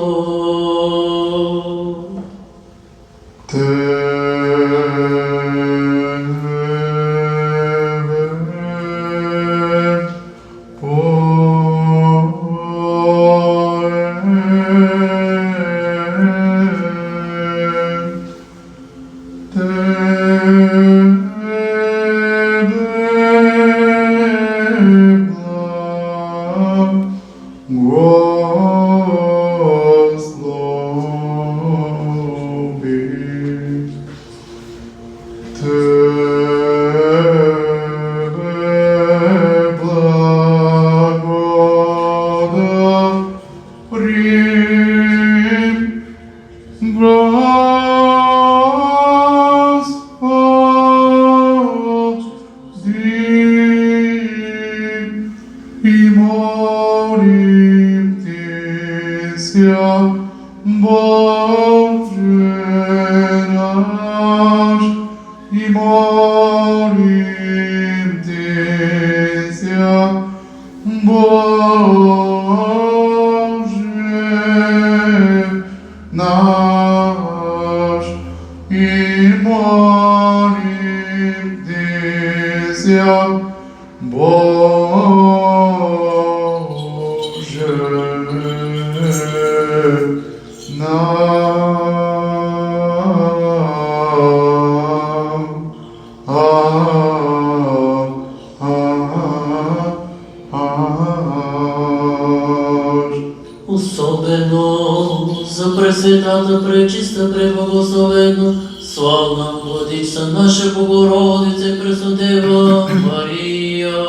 Особено за Пресветата, Пречиста, Преблагословена, славна Владичица наша Богородице, Преснодева Мария.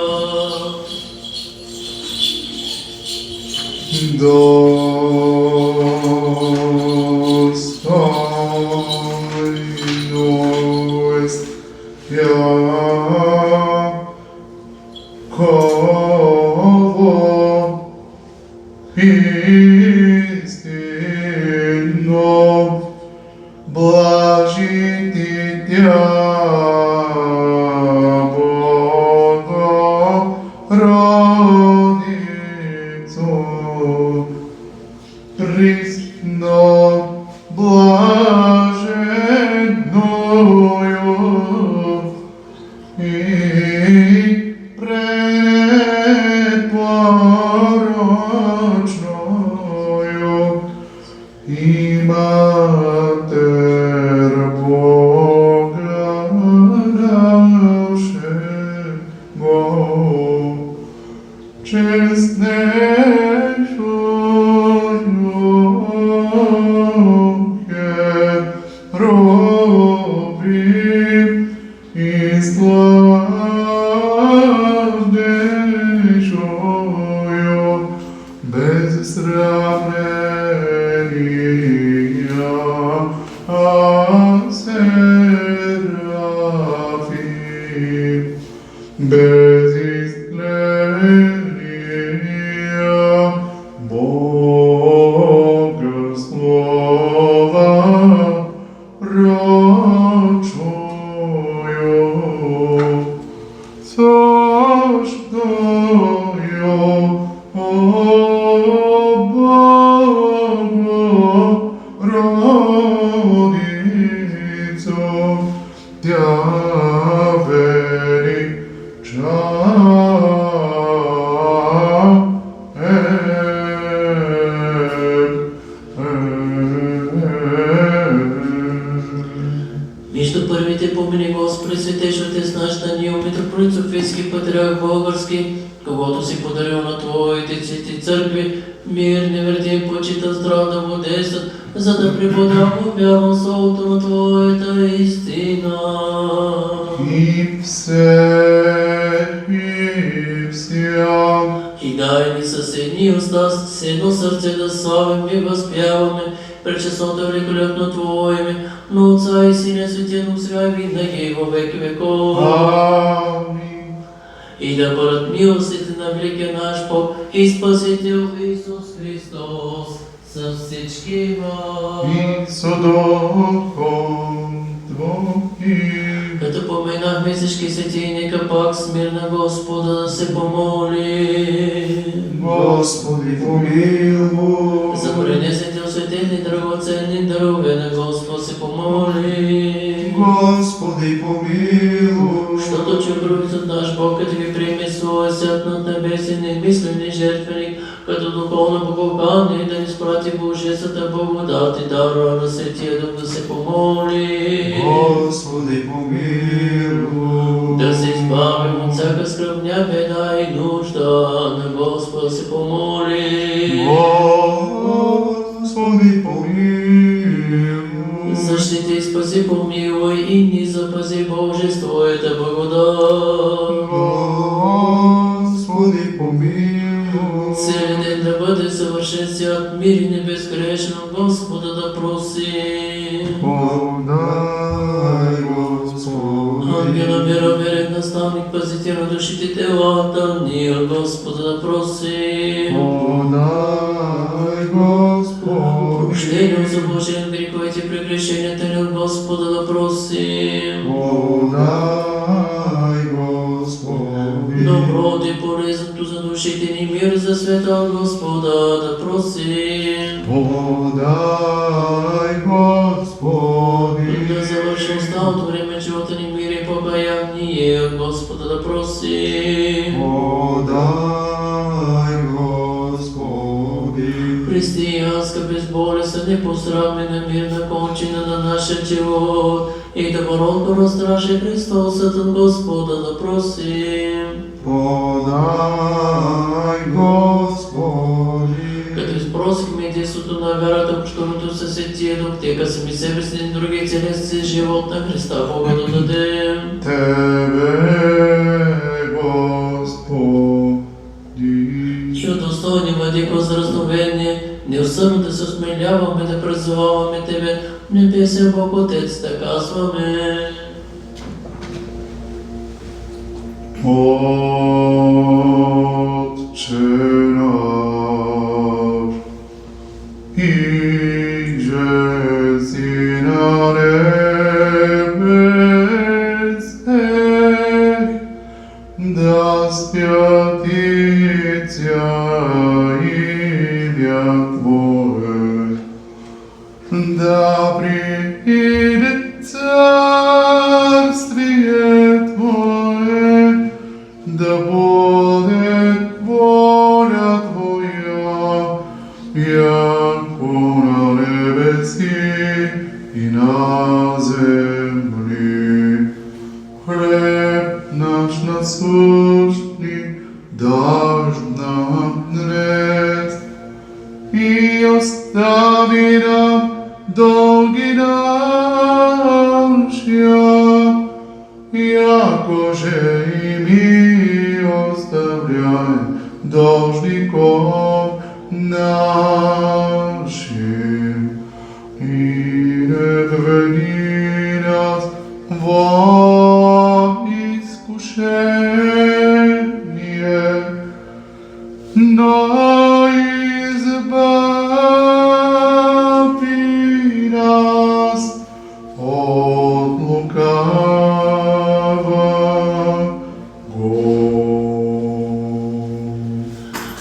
Достойно есть яко пред порочною и Матер Бога нашего, честнейшую херувим и славнейшую без сравнения Серафим, без истления Бога Слова рочую, сошною Богородицу, Тя Между първите помини Господи, светеш Отец наш Даниил, митрополит Софийски патриарх български, когото си подарил на Твоите цвети църкви, мир, невредим, почита, здрав да го действат, за да преподава вярно словото на Твоята истина. и все, и вся, И дай ни със едни уста, с едно сърце да славим и възпяваме пред честното великолепно Твое име, на Отца и Сина и Светия Дух, сега и винаги и во веки веков. Амин. И да бъдат милостите на великия наш Бог и Спасител Исус Христос с всички вас. И со Духом Твоим. Като поменахме всички свети, нека пак с мир на Господа да се помоли. Господи, помилуй. За пренесените осветени драгоценни дарове на Господ се помоли. Господи, помилуй. Защото чудовицът наш Бог, като ви приеме своя свят над небесен и мислени жертвеник, като духовно богохваление да ни спрати Божествата благодат и дара на Светия Дух да се помоли. Господи, помилуй. Да се избавим от всяка скръбня, беда и нужда, на Господа се помоли. Господи, помилуй. Защити и спаси, помилуй и ни запази Боже с Твоята благодат. Господи, помилуй. Целият ден да бъде съвършен свят, мир и безгрешен от Господа да просим. Подай, Господи. Ангела мира, верен наставник, пазител на душите телата ни, от Господа да просим. Подай, Господи. Прощение от заблужден греховете, прегрешенията ни от Господа да просим. Подай, Господи. Доброто и полезното за душите ни, мир за света от Господа да просим. Подай, Господи. Да завърши останалото време живота ни, мир и покаяние от Господа да просим. Подай, Господи. Християнска, безболесна, непострадна, мирна кончина на нашия живот и да баронко разстраши Христосът от Господа да просим. Подай, Господи. Като изпросихме единството на вярата, общуването със Светия Дух, тека сами себе си и други целести живот на Христа Бога да дадем. Тебе, Господи. И от достойни владико възразновение, неусърно да се осмеляваме да призоваваме Тебе, Небесен Бог Отец, да казваме. Отче наш, иже си на небесех, да святится имя Твое, да приидет царствие Твое, да буде воля Твоя, яко на небеси и на земли. Хлеб наш насущный даж нам днес, и остави нам долги наши, якоже и мы оставляем должников нашим. И не введи нас во искушение, но избави нас от лукавого.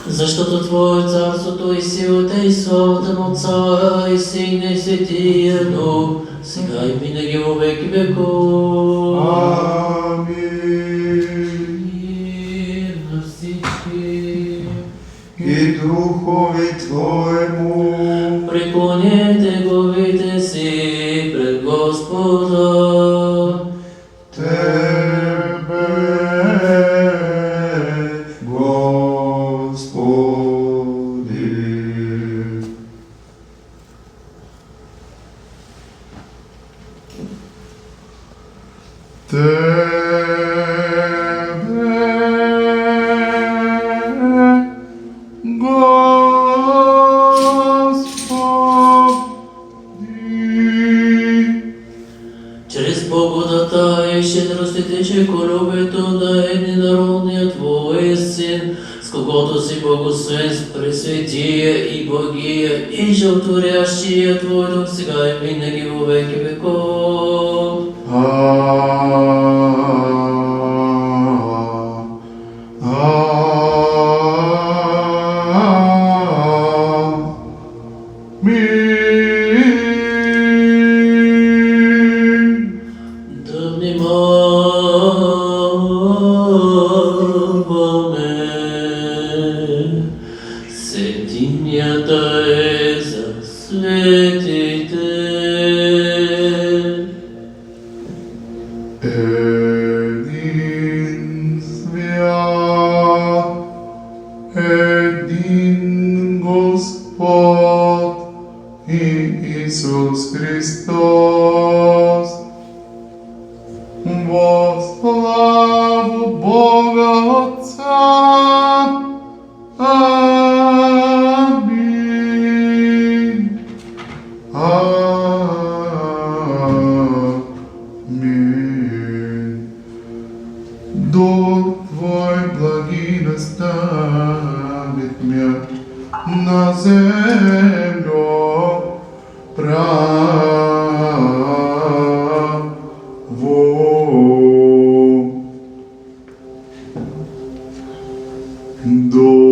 Защото Твое царството и силата и славата на Отца и Сина и Светия Дух, сега и винаги во веки веков. Амин. Мир на всички. И Духове Твоему, Преклонете главите си пред Господа. Тебе, Господи. Чрез благодата и щедростите, че колюбето на единородния Твой Син, с когото си благословен с пресветия и благия и жълторящия Твой Дух, сега и винаги во веки веков. Да внимаваме. Светинята е за светите. Един свят, един Господ и Исус Христос. Во славу Бога Отца. Амин. Амин. Дух Твой благи наставит меня на землю праву. Дух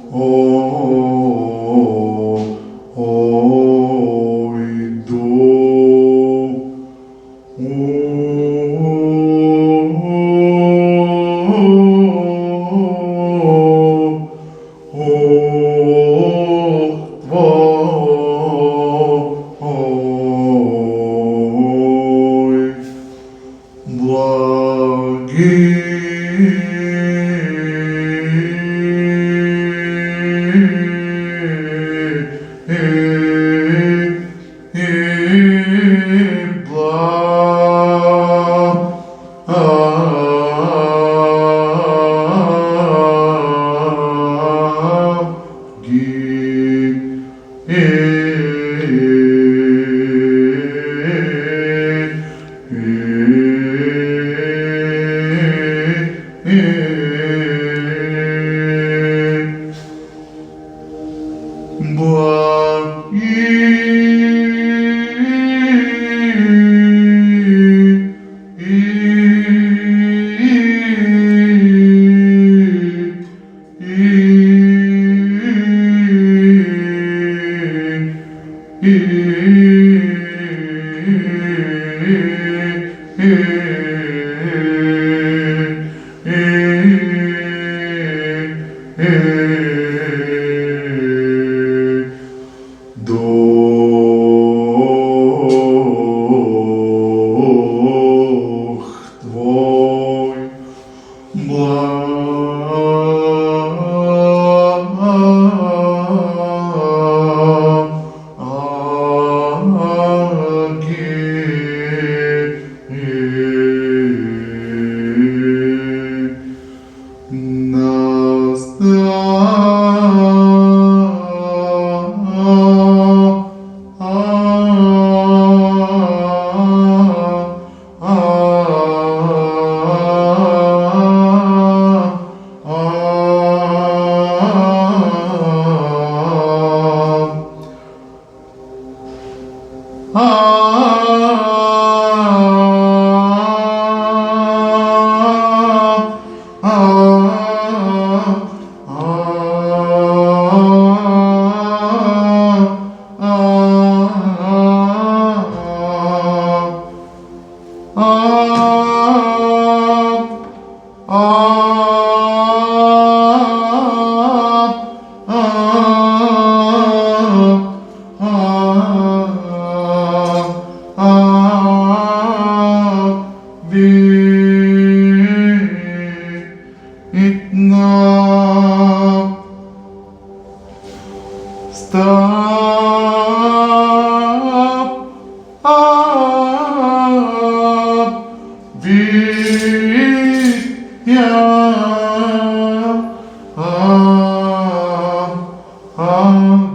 Oh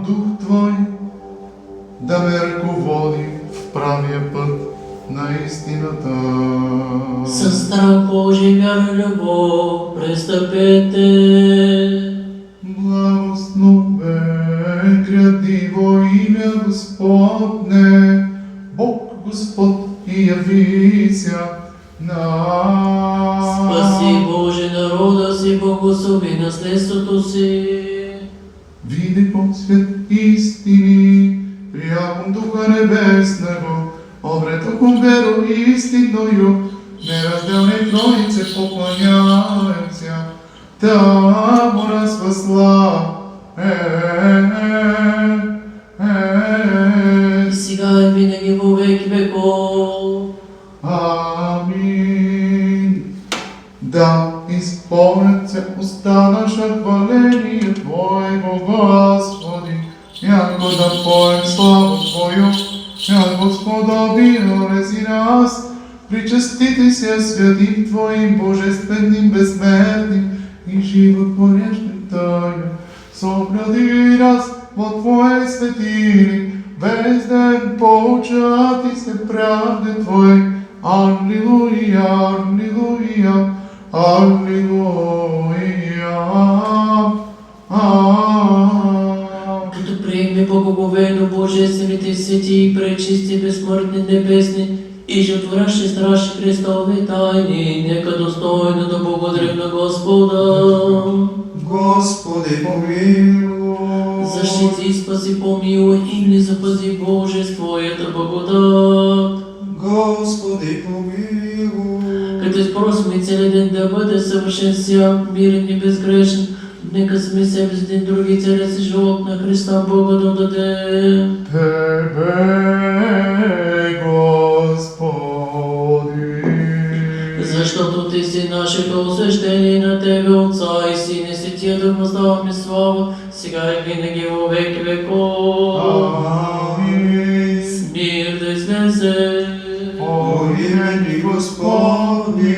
Дух Твой да ме ръководи в правия път на истината. Със страх Божий, вяра и любов, пристъпете. Благословен градиво имя Господне, Бог Господ и явися нас. Спаси Боже народа си, благослови наследството си. Види по свет истини, приявам Духа Небесного, обретохом веру истинною, неразделни Троице поклоняемся, табора спасла. И сега и винаги во веки веков. Амин. Да изпълнят се уста наша хваление Твоего, Господи, яко да поем славу Твою, яко сподоби рези нас, причастите се святим Твоим божественным, безсмертным и животворящим Тайна, собради нас во Твоей светини, весь ден поучати се правде Твоей. Аллилуйя, аллилуйя, аллилуйя. Като приеми благоговейно Божествените свети и пречисти, безсмъртни, небесни и животворящи страшни Христови тайни, нека достойно да благодарим на Господа. Господи, помилуй. Защити, спаси, помилуй и ни запази Боже с Твоята благодат. Господи, помилуй. Като изпросим цели ден да бъде съвършен свят, мирен и безгрешен, нека сами себе си един други целия си живот на Христа Бога да даде. Тебе, Господи. Защото Ти си нашето освещение и на Тебе, Отца и Син и Светия Дух, въздаваме слава, сега и винаги во веки веков. Амин. Мир да излезе. О имени Господни,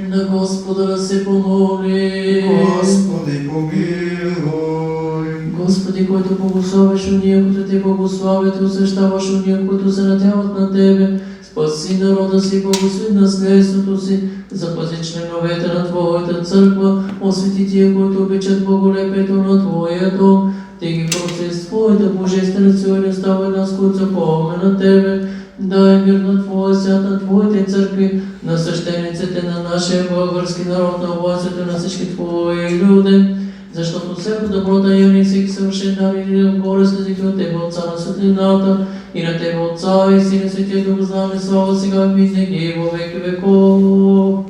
На Господа да се помоли. Господи, помилуй. Господи, които благословиш уния, които те благославят, осъщаваш уния, които се надяват на тебе. Спаси народа си, благослови наследството си, запази членовете на Твоята църква, освети тия, които обичат благолепието на Твоя дом. Ти ги проси с Твоята божествена сила и не оставай нас, които запомня на Тебе. Дай мир на Твоя свят, на Твоите църкви, на свещениците на нашия български народ, на властите на всички Твои люди. Защото всяко добро даяние и всеки съвършен дар и отгоре слезики от Тебе, Отца на светлината, и на Тебе, Отца и Сина Светия Дух, знаме слава сега и винаги во веки веков.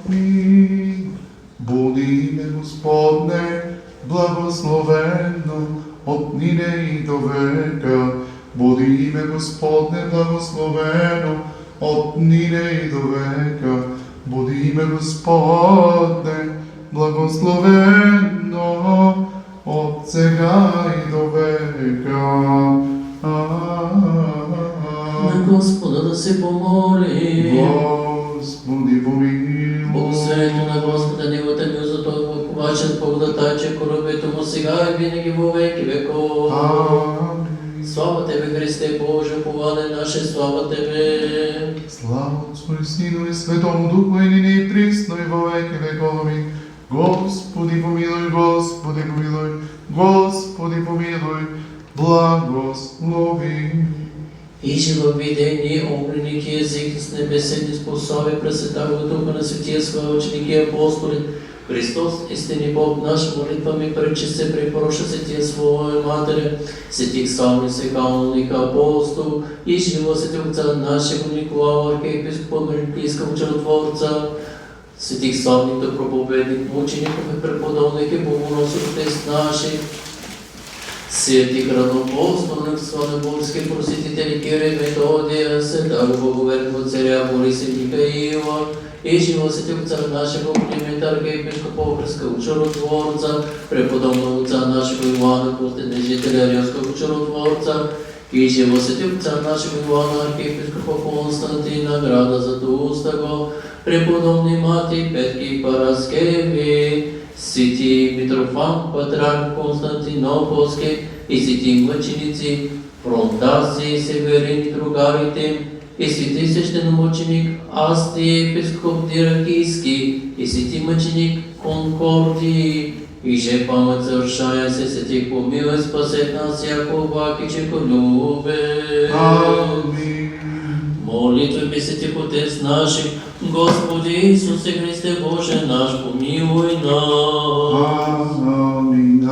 Амин. Буди ме, Господне, благословено от нине и до века. Буди ме, Господне, благословено от нине и до века. Буди ме, Господне, благословено от сега и до века. На Господа да се помоли. Господи, помилуй. Благословението на Господа, Неговата милост, Той вълковачен благодата, че коробето му сега и винаги во веки веков. Амин. Слава Тебе, Христе, Боже, поване наше, слава Тебе. Слава Отцу и Сину и Светому Духу, и нине и присно, и во веки веков. Амин. Господи, помилуй, Господи, помилуй, Господи, помилуй, благослови. И живовидение, огненник и език с небесени способи, пресветава Духа на светия своя ученики и апостоли. Христос, истинни Бог наш, молитвами пречи се препороша светия своя Матеря, светих славни се каноника апостол, и живо свети Отца нашего Николао, архиепископа Меликийского чудотворца, светих славните проповедник, мучеников и преподобники, богоносителите наши, светих равноапостолник, славноборски просветители Кирил, Методия, святаго благоверного царя Бориса и Михаила, и живо светих Отца нашего Климента, архиепископа Христского чудотворца, преподобного Отца нашего Ивана, постедежителя Римского чудотворца, и живо светих Отца нашего Ивана, архиепископа Константина, града Златоустого, преподобни Мати, Петки Параскеви, свети Митрофан, патриарх Константинополски и свети мъченици, Фронтаси, Северин, другарите, и свети свещеномученик Асти, епископ Диракийски, и свети мъченик Конкорди, и же памет съвършая се, светих помилуй, спасет нас, яко облаки, чеко любе. Амин. Молитвы Пресвятых Отец наших, Господи Иисусе Христе Боже наш, помилуй нас. Амин.